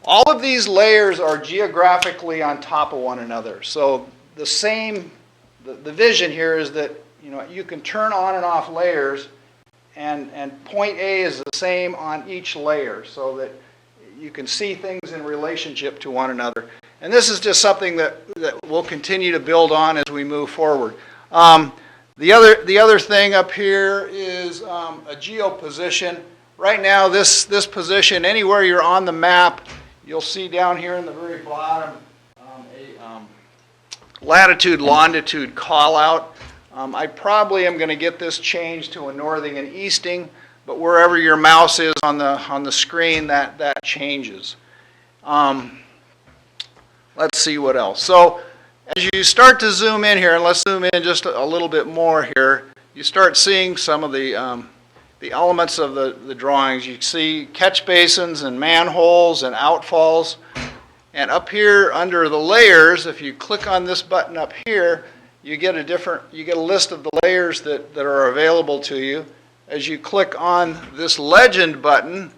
all of these layers are geographically on top of one another. So the vision here is that you can turn on and off layers, and point A is the same on each layer, so that you can see things in relationship to one another. And this is just something that we'll continue to build on as we move forward. The other thing up here is a geo position. Right now, this position, anywhere you're on the map, you'll see down here in the very bottom a latitude, longitude call out. I probably am going to get this changed to a northing and easting, but wherever your mouse is on the screen, that changes. Let's see what else. So as you start to zoom in here, and let's zoom in just a little bit more here, you start seeing some of the elements of the drawings. You see catch basins and manholes and outfalls. And up here under the layers, if you click on this button up here, you get a list of the layers that are available to you. As you click on this legend button,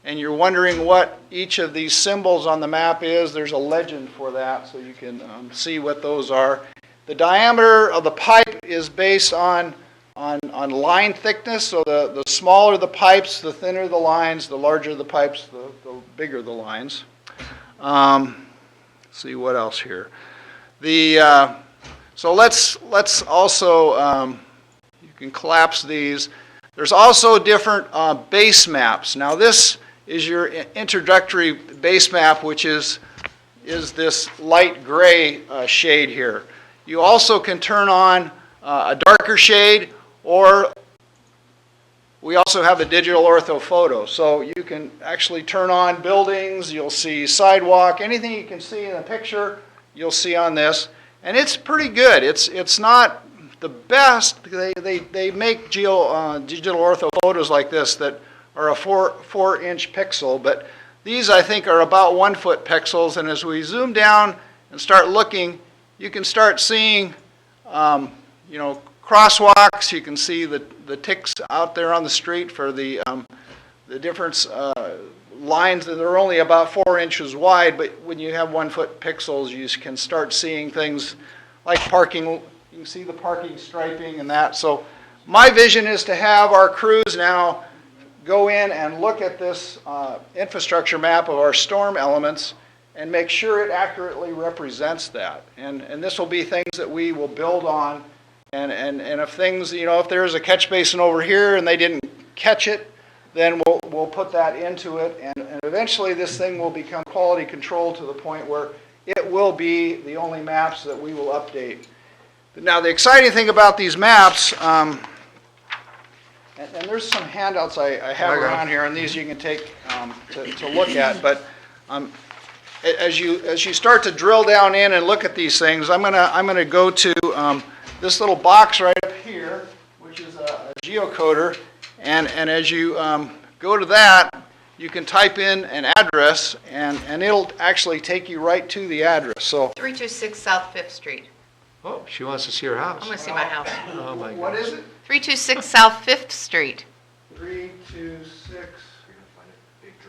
and you're wondering what each of these symbols on the map is, there's a legend for that, so you can see what those are. The diameter of the pipe is based on line thickness, so the smaller the pipes, the thinner the lines, the larger the pipes, the bigger the lines. See what else here. So let's also, you can collapse these. There's also different base maps. Now this is your introductory base map, which is this light gray shade here. You also can turn on a darker shade, or We also have a digital orthophoto, so you can actually turn on buildings, you'll see sidewalk, anything you can see in the picture, you'll see on this. And it's pretty good. It's not the best. They make digital orthophotos like this that are a 4-inch pixel, but these I think are about 1-foot pixels. And as we zoom down and start looking, you can start seeing, crosswalks. You can see the ticks out there on the street for the different lines that are only about 4 inches wide, but when you have 1-foot pixels, you can start seeing things like parking. You can see the parking striping and that. So my vision is to have our crews now go in and look at this infrastructure map of our storm elements and make sure it accurately represents that. And this will be things that we will build on. And if things, if there's a catch basin over here and they didn't catch it, then we'll put that into it. And eventually this thing will become quality control to the point where it will be the only maps that we will update. Now the exciting thing about these maps, and there's some handouts I have around here, and these you can take to look at. But as you start to drill down in and look at these things, I'm gonna go to this little box right up here, which is a geocoder, and as you go to that, you can type in an address, and it'll actually take you right to the address. So 326 South 5th Street. Oh, she wants to see her house. I want to see my house. Oh, my God. what is it? 326 South 5th Street. 326.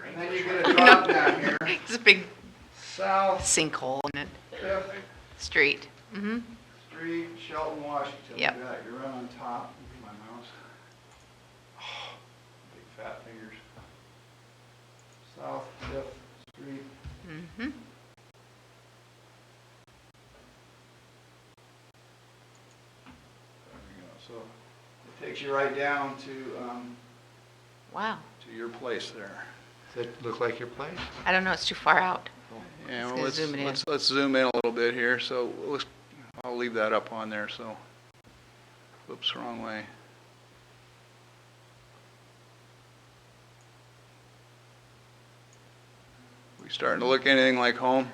And then you get a drop down here. It's a big South sinkhole in it. 5th Street. Mm-hmm. Street, Shelton, Washington. Yep. You got it. You're right on top. Here's my mouse. Oh, big fat fingers. South 5th Street. Mm-hmm. There we go. So it takes you right down to Wow. your place there. Does it look like your place? I don't know. It's too far out. Yeah, It's well, gonna zoom it in. let's zoom in a little bit here. So I'll leave that up on there. So, whoops, wrong way. We starting to look anything like home?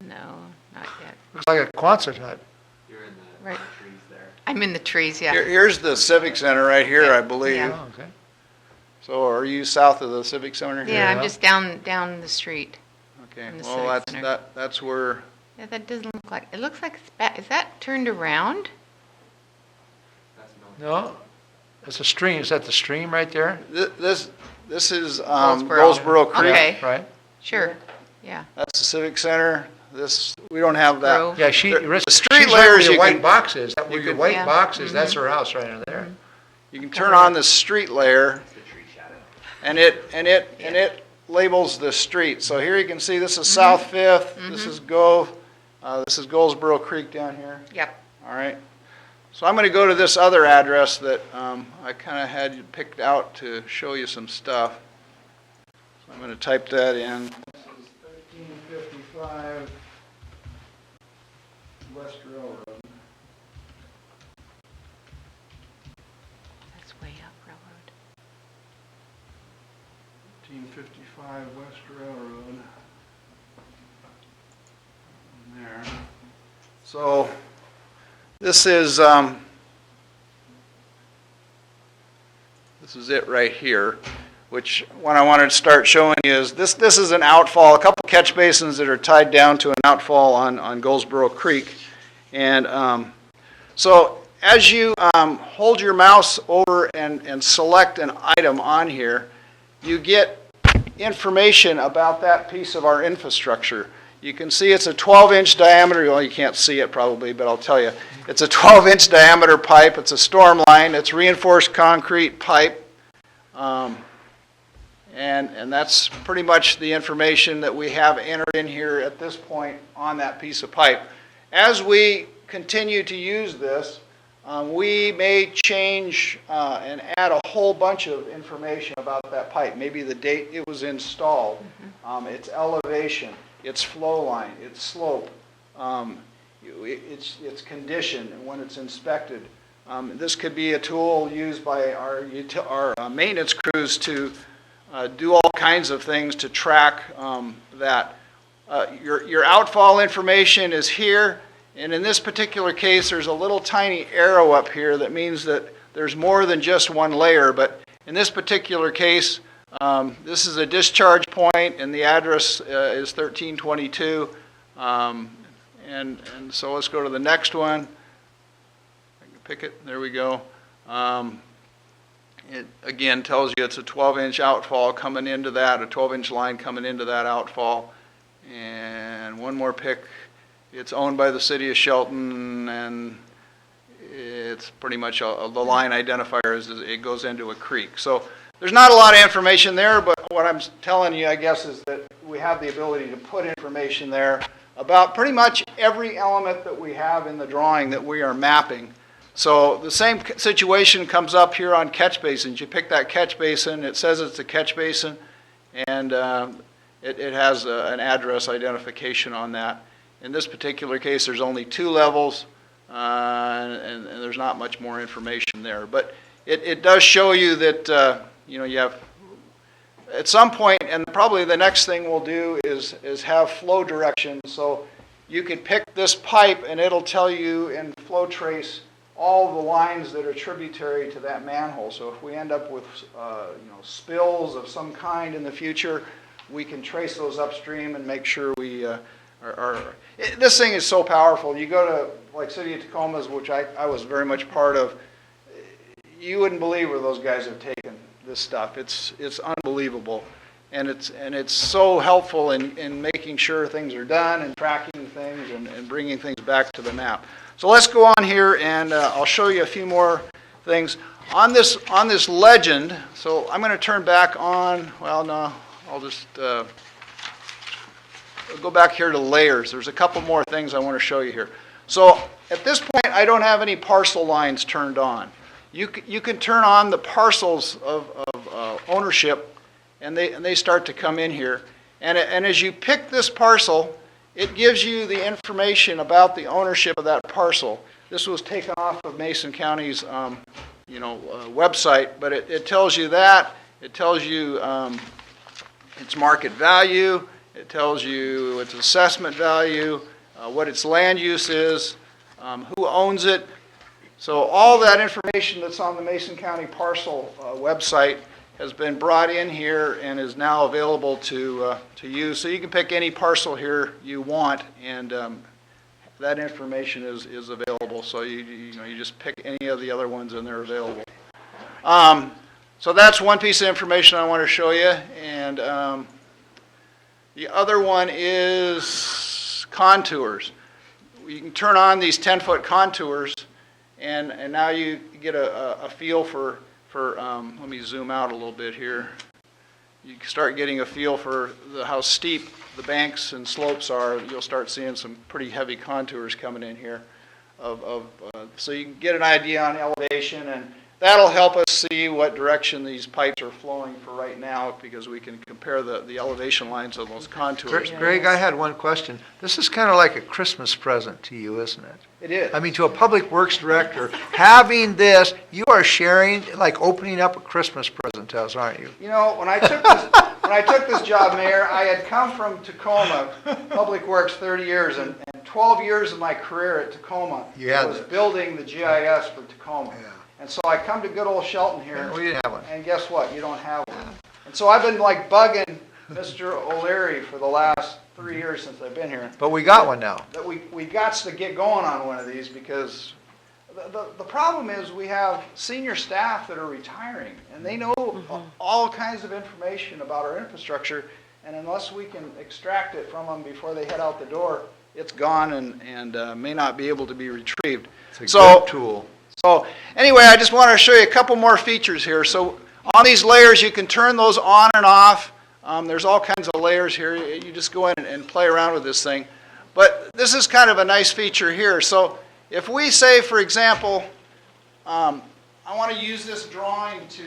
No, not yet. Looks like a Quonset hut. Right. I'm in the trees, yeah. Here's the Civic Center right here, I believe. Yeah. Oh, okay. So are you south of the Civic Center here? Yeah, I'm just down the street. Okay, in the well, Civic Center. that's where, Yeah, that doesn't look like, it looks like, is that turned around? No, it's a stream. Is that the stream right there? this is Goldsboro. Goldsboro Creek. Okay. Right? Sure, yeah. That's the Civic Center. We don't have that. Grove. Yeah, The she's right street where layers your you white can, box is. That where you your can- white Yeah. box is, that's her house right in there. you can turn on the street layer, and it labels the street. So here you can see this is South Fifth. This is this is Goldsboro Creek down here. Yep. All right. So I'm going to go to this other address that I kind of had picked out to show you some stuff. So I'm going to type that in. This is 1355 West Railroad. That's way up railroad. 1355 West Railroad. There. So this is it right here, which what I wanted to start showing you is this is an outfall, a couple catch basins that are tied down to an outfall on Goldsboro Creek. And so as you hold your mouse over and select an item on here, you get information about that piece of our infrastructure. You can see it's a 12-inch diameter. Well, you can't see it probably, but I'll tell you. It's a 12-inch diameter pipe. It's a storm line. It's reinforced concrete pipe. And that's pretty much the information that we have entered in here at this point on that piece of pipe. As we continue to use this, we may change and add a whole bunch of information about that pipe. Maybe the date it was installed, its elevation, its flow line, its slope, its condition when it's inspected. This could be a tool used by our maintenance crews to do all kinds of things to track that. Your outfall information is here, and in this particular case, there's a little tiny arrow up here that means that there's more than just one layer, but in this particular case, this is a discharge point, and the address is 1322, and so let's go to the next one. I can pick it, there we go. It again tells you it's a 12-inch outfall coming into that, a 12-inch line coming into that outfall. And one more pick, it's owned by the city of Shelton, and it's pretty much the line identifier is it goes into a creek. So there's not a lot of information there, but what I'm telling you, I guess, is that we have the ability to put information there about pretty much every element that we have in the drawing that we are mapping. So the same situation comes up here on catch basins. You pick that catch basin, it says it's a catch basin, and it has an address identification on that. In this particular case, there's only 2 levels, and there's not much more information there. But it does show you that you have, at some point, and probably the next thing we'll do is have flow directions. So you can pick this pipe, and it'll tell you in flow trace all the lines that are tributary to that manhole. So if we end up with spills of some kind in the future, we can trace those upstream and make sure we this thing is so powerful. You go to like City of Tacoma's, which I was very much part of, you wouldn't believe where those guys have taken this stuff. It's unbelievable. And it's so helpful in making sure things are done and tracking things and bringing things back to the map. So let's go on here, and I'll show you a few more things. On this legend, so I'm going to turn back on, well, no, I'll just go back here to layers. There's a couple more things I want to show you here. So at this point, I don't have any parcel lines turned on. You can turn on the parcels of ownership, and they start to come in here. And as you pick this parcel, it gives you the information about the ownership of that parcel. This was taken off of Mason County's website, but it tells you that. It tells you its market value. It tells you its assessment value, what its land use is, who owns it. So all that information that's on the Mason County parcel website has been brought in here and is now available to use. So you can pick any parcel here you want, and that information is available. So you just pick any of the other ones and they're available. So that's one piece of information I want to show you, and the other one is contours. You can turn on these 10-foot contours, and now you get a feel for let me zoom out a little bit here. You start getting a feel for how steep the banks and slopes are. You'll start seeing some pretty heavy contours coming in here. So you can get an idea on elevation, and that'll help us see what direction these pipes are flowing for right now, because we can compare the elevation lines of those contours. Greg, I had one question. This is kind of like a Christmas present to you, isn't it? It is. I mean, to a public works director, having this, you are sharing, like opening up a Christmas present to us, aren't you? You know, when I took this job, Mayor, I had come from Tacoma, Public Works, 30 years, and 12 years of my career at Tacoma was building the GIS for Tacoma. Yeah. And so I come to good old Shelton here. We didn't have one. And guess what? You don't have one. And so I've been like bugging Mr. O'Leary for the last 3 years since I've been here. But we got one now. That we got to get going on one of these, because the problem is we have senior staff that are retiring, and they know all kinds of information about our infrastructure, and unless we can extract it from them before they head out the door, it's gone and may not be able to be retrieved. It's a good tool. So anyway, I just want to show you a couple more features here. So on these layers, you can turn those on and off. There's all kinds of layers here. You just go in and play around with this thing. But this is kind of a nice feature here. So if we say, for example, I want to use this drawing to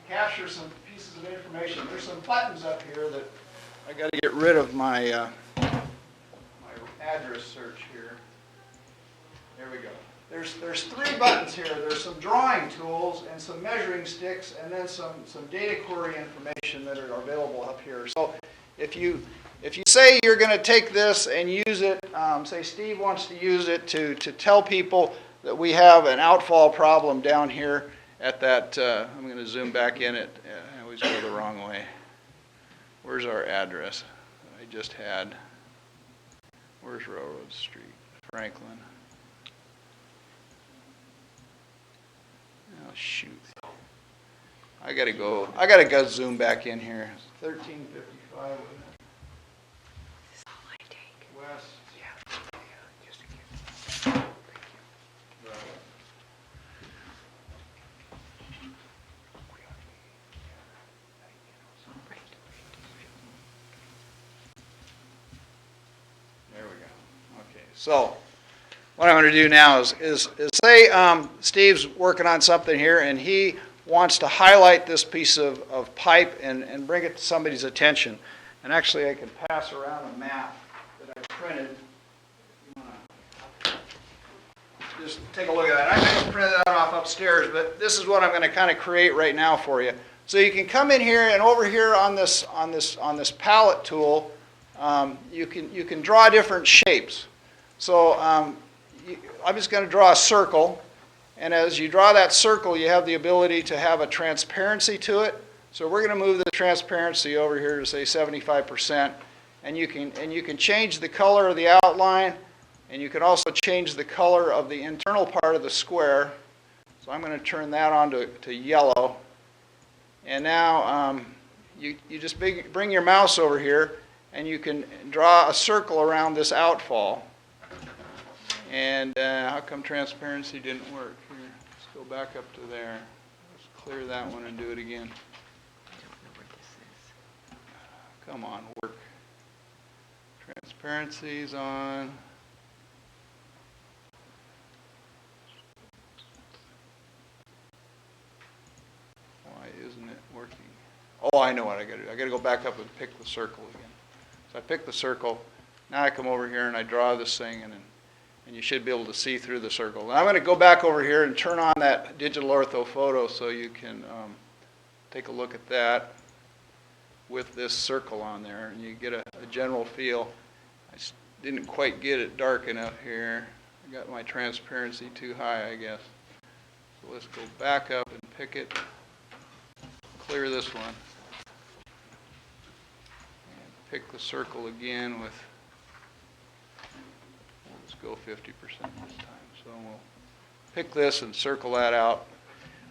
capture some pieces of information. There's some buttons up here that I got to get rid of my address search here. There we go. there's 3 buttons here. There's some drawing tools and some measuring sticks, and then some data query information that are available up here. So if you say you're going to take this and use it, say Steve wants to use it to tell people that we have an outfall problem down here at that, I'm going to zoom back in it. I always go the wrong way. Where's our address that I just had? Where's Railroad Street? Franklin. Oh, shoot. I gotta go zoom back in here. 1355. West. There we go. Okay, so what I'm going to do now is say Steve's working on something here and he wants to highlight this piece of pipe and bring it to somebody's attention. And actually I can pass around a map that I printed. You wanna just take a look at that. I just printed that off upstairs, but this is what I'm going to kind of create right now for you. So you can come in here and over here on this palette tool, you can draw different shapes. So I'm just going to draw a circle, and as you draw that circle, you have the ability to have a transparency to it. So we're going to move the transparency over here to say 75%, and you can change the color of the outline, and you can also change the color of the internal part of the square. So I'm going to turn that on to yellow, and now you just bring your mouse over here, and you can draw a circle around this outfall. And how come transparency didn't work? Here, let's go back up to there. Let's clear that one and do it again. Come on, work. Transparency's on. Why isn't it working? Oh, I know what I got to do. I got to go back up and pick the circle again. So I pick the circle. Now I come over here and I draw this thing, and you should be able to see through the circle. And I'm going to go back over here and turn on that digital ortho photo so you can take a look at that with this circle on there, and you get a general feel. I didn't quite get it dark enough here. I got my transparency too high, I guess. So let's go back up and pick it. Clear this one. And pick the circle again with, let's go 50% this time. So we'll pick this and circle that out.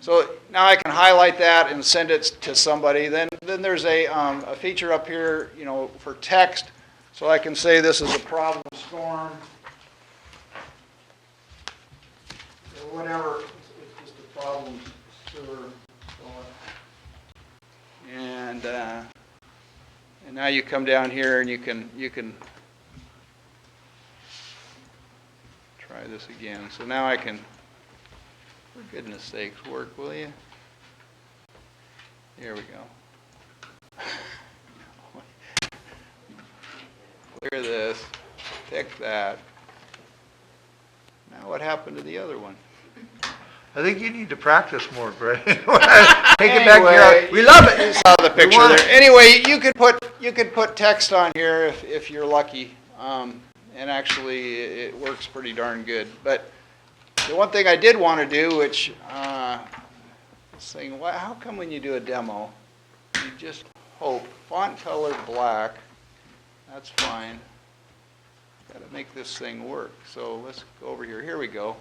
So now I can highlight that and send it to somebody. Then there's a feature up here, for text. So I can say this is a problem storm, or whatever. It's just a problem sewer. And now you come down here and you can try this again. So now I can, for goodness sakes, work, will you? Here we go. Clear this, pick that. Now what happened to the other one? I think you need to practice more, Greg. Take it back here. We love it. You saw the picture there. Anyway, you could put text on here if you're lucky, and actually it works pretty darn good. But the one thing I did want to do, which saying, how come when you do a demo, you just hope font color black? That's fine. Got to make this thing work. So let's go over here. Here we go.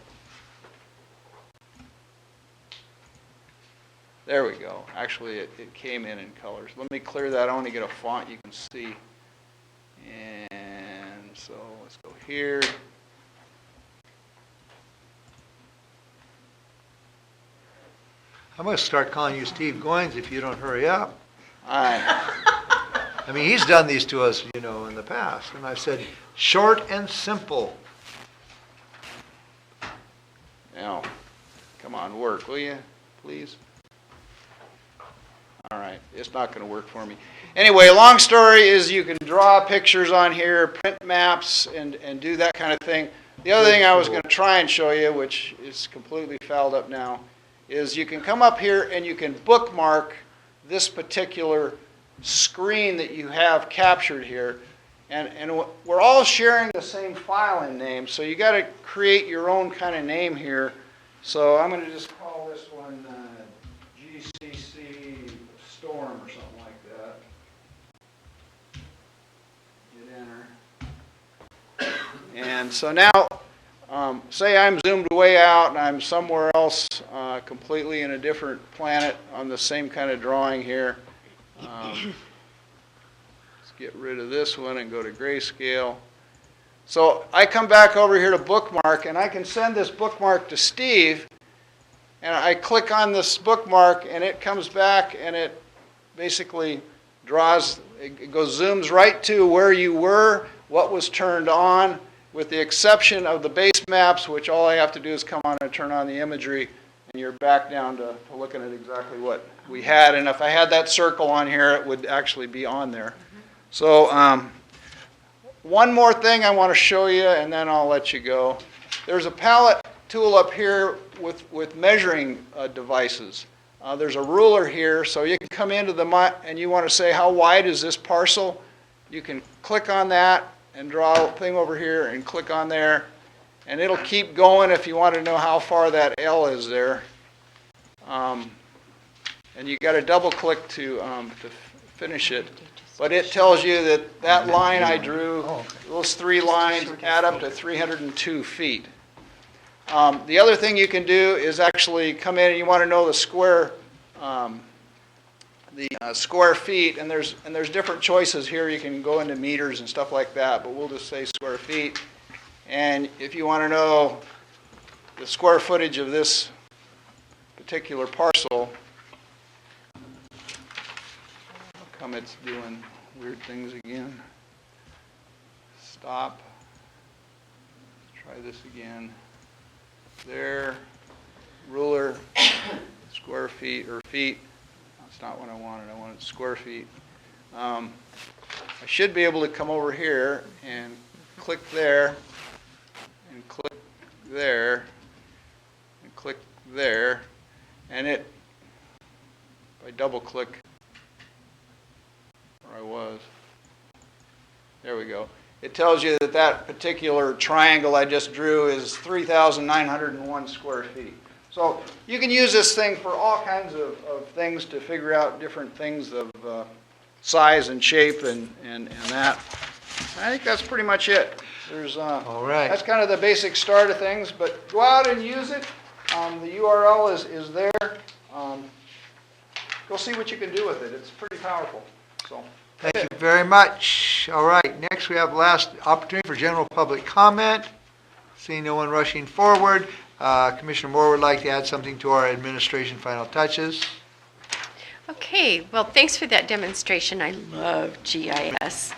There we go. Actually, it came in colors. Let me clear that. I want to get a font you can see. And so let's go here. I'm going to start calling you Steve Goins if you don't hurry up. I mean, he's done these to us, in the past. And I've said, short and simple. Now, come on, work, will you, please? All right, it's not going to work for me. Anyway, long story is you can draw pictures on here, print maps, and do that kind of thing. The other thing I was going to try and show you, which is completely fouled up now, is you can come up here and you can bookmark this particular screen that you have captured here. And we're all sharing the same filing name, so you got to create your own kind of name here. So I'm going to just call this one GCC Storm or something like that. Hit enter. And so now, say I'm zoomed way out and I'm somewhere else completely in a different planet on the same kind of drawing here. Get rid of this one and go to grayscale. So I come back over here to bookmark, and I can send this bookmark to Steve, and I click on this bookmark, and it comes back, and it basically draws, it goes, zooms right to where you were, what was turned on, with the exception of the base maps, which all I have to do is come on and turn on the imagery, and you're back down to looking at exactly what we had. And if I had that circle on here, it would actually be on there. So one more thing I want to show you, and then I'll let you go. There's a palette tool up here with measuring devices. There's a ruler here, so you can come into the and you want to say how wide is this parcel. You can click on that and draw a thing over here and click on there, and it'll keep going if you want to know how far that L is there. And you got to double click to finish it. But it tells you that that line I drew, those three lines add up to 302 feet. The other thing you can do is actually come in and you want to know the square feet, and there's different choices here. You can go into meters and stuff like that, but we'll just say square feet. And if you want to know the square footage of this particular parcel, come it's doing weird things again. Stop. Try this again. There, ruler, square feet or feet. That's not what I wanted. I wanted square feet. I should be able to come over here and click there, and click there, and click there, and if I double click, I was. There we go. It tells you that that particular triangle I just drew is 3,901 square feet. So you can use this thing for all kinds of things to figure out different things of size and shape and that. I think that's pretty much it. There's all right. That's kind of the basic start of things, but go out and use it. The URL is there. Go see what you can do with it. It's pretty powerful. So. Thank you very much. All right, next we have last opportunity for general public comment. Seeing no one rushing forward, Commissioner Moore would like to add something to our administration final touches. Okay, well, thanks for that demonstration. I love GIS.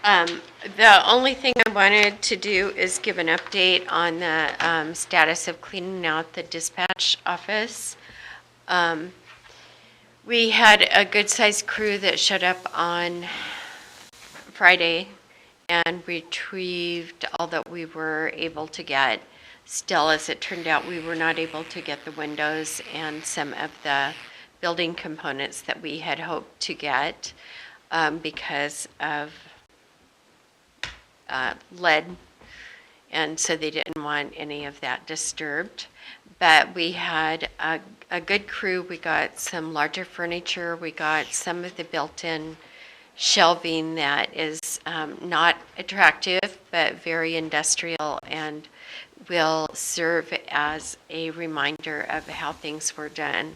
The only thing I wanted to do is give an update on the status of cleaning out the dispatch office. We had a good-sized crew that showed up on Friday and retrieved all that we were able to get. Still, as it turned out, we were not able to get the windows and some of the building components that we had hoped to get because of lead, and so they didn't want any of that disturbed. But we had a good crew. We got some larger furniture. We got some of the built-in shelving that is not attractive, but very industrial and will serve as a reminder of how things were done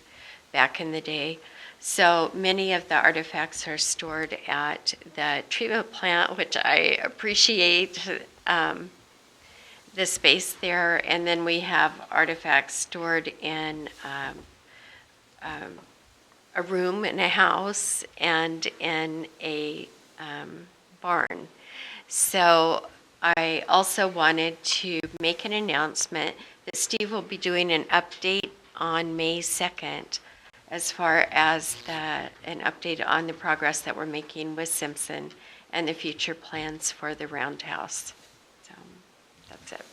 back in the day. So many of the artifacts are stored at the treatment plant, which I appreciate the space there. And then we have artifacts stored in a room in a house and in a barn. So I also wanted to make an announcement that Steve will be doing an update on May 2nd as far as an update on the progress that we're making with Simpson and the future plans for the roundhouse. So that's it.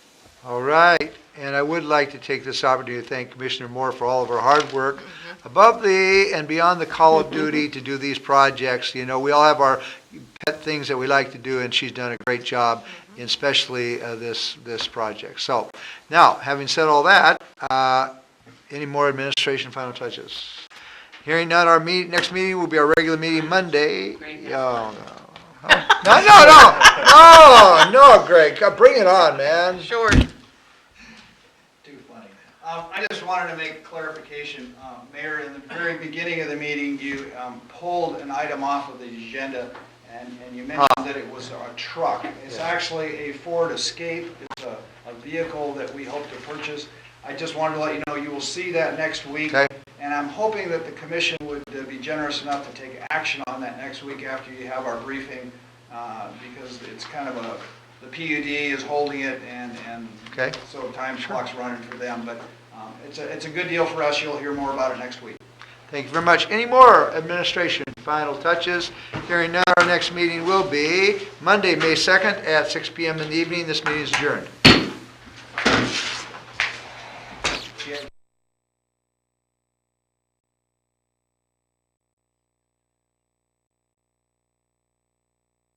All right, and I would like to take this opportunity to thank Commissioner Moore for all of her hard work above the and beyond the call of duty to do these projects. You know, we all have our pet things that we like to do, and she's done a great job, especially this project. So, now, having said all that, any more administration final touches? Hearing none, our next meeting will be our regular meeting Monday. Oh, no. No, Greg, bring it on, man. Sure. Too funny. I just wanted to make a clarification. Mayor, in the very beginning of the meeting, you pulled an item off of the agenda, and you mentioned that it was a truck. It's actually a Ford Escape. It's a vehicle that we hope to purchase. I just wanted to let you know you will see that next week. Okay. And I'm hoping that the commission would be generous enough to take action on that next week after you have our briefing, because it's kind of the PUD is holding it, and okay. So time clock's running for them. But it's a good deal for us. You'll hear more about it next week. Thank you very much. Any more administration final touches? Hearing none, our next meeting will be Monday, May 2nd at 6 p.m. in the evening. This meeting is adjourned.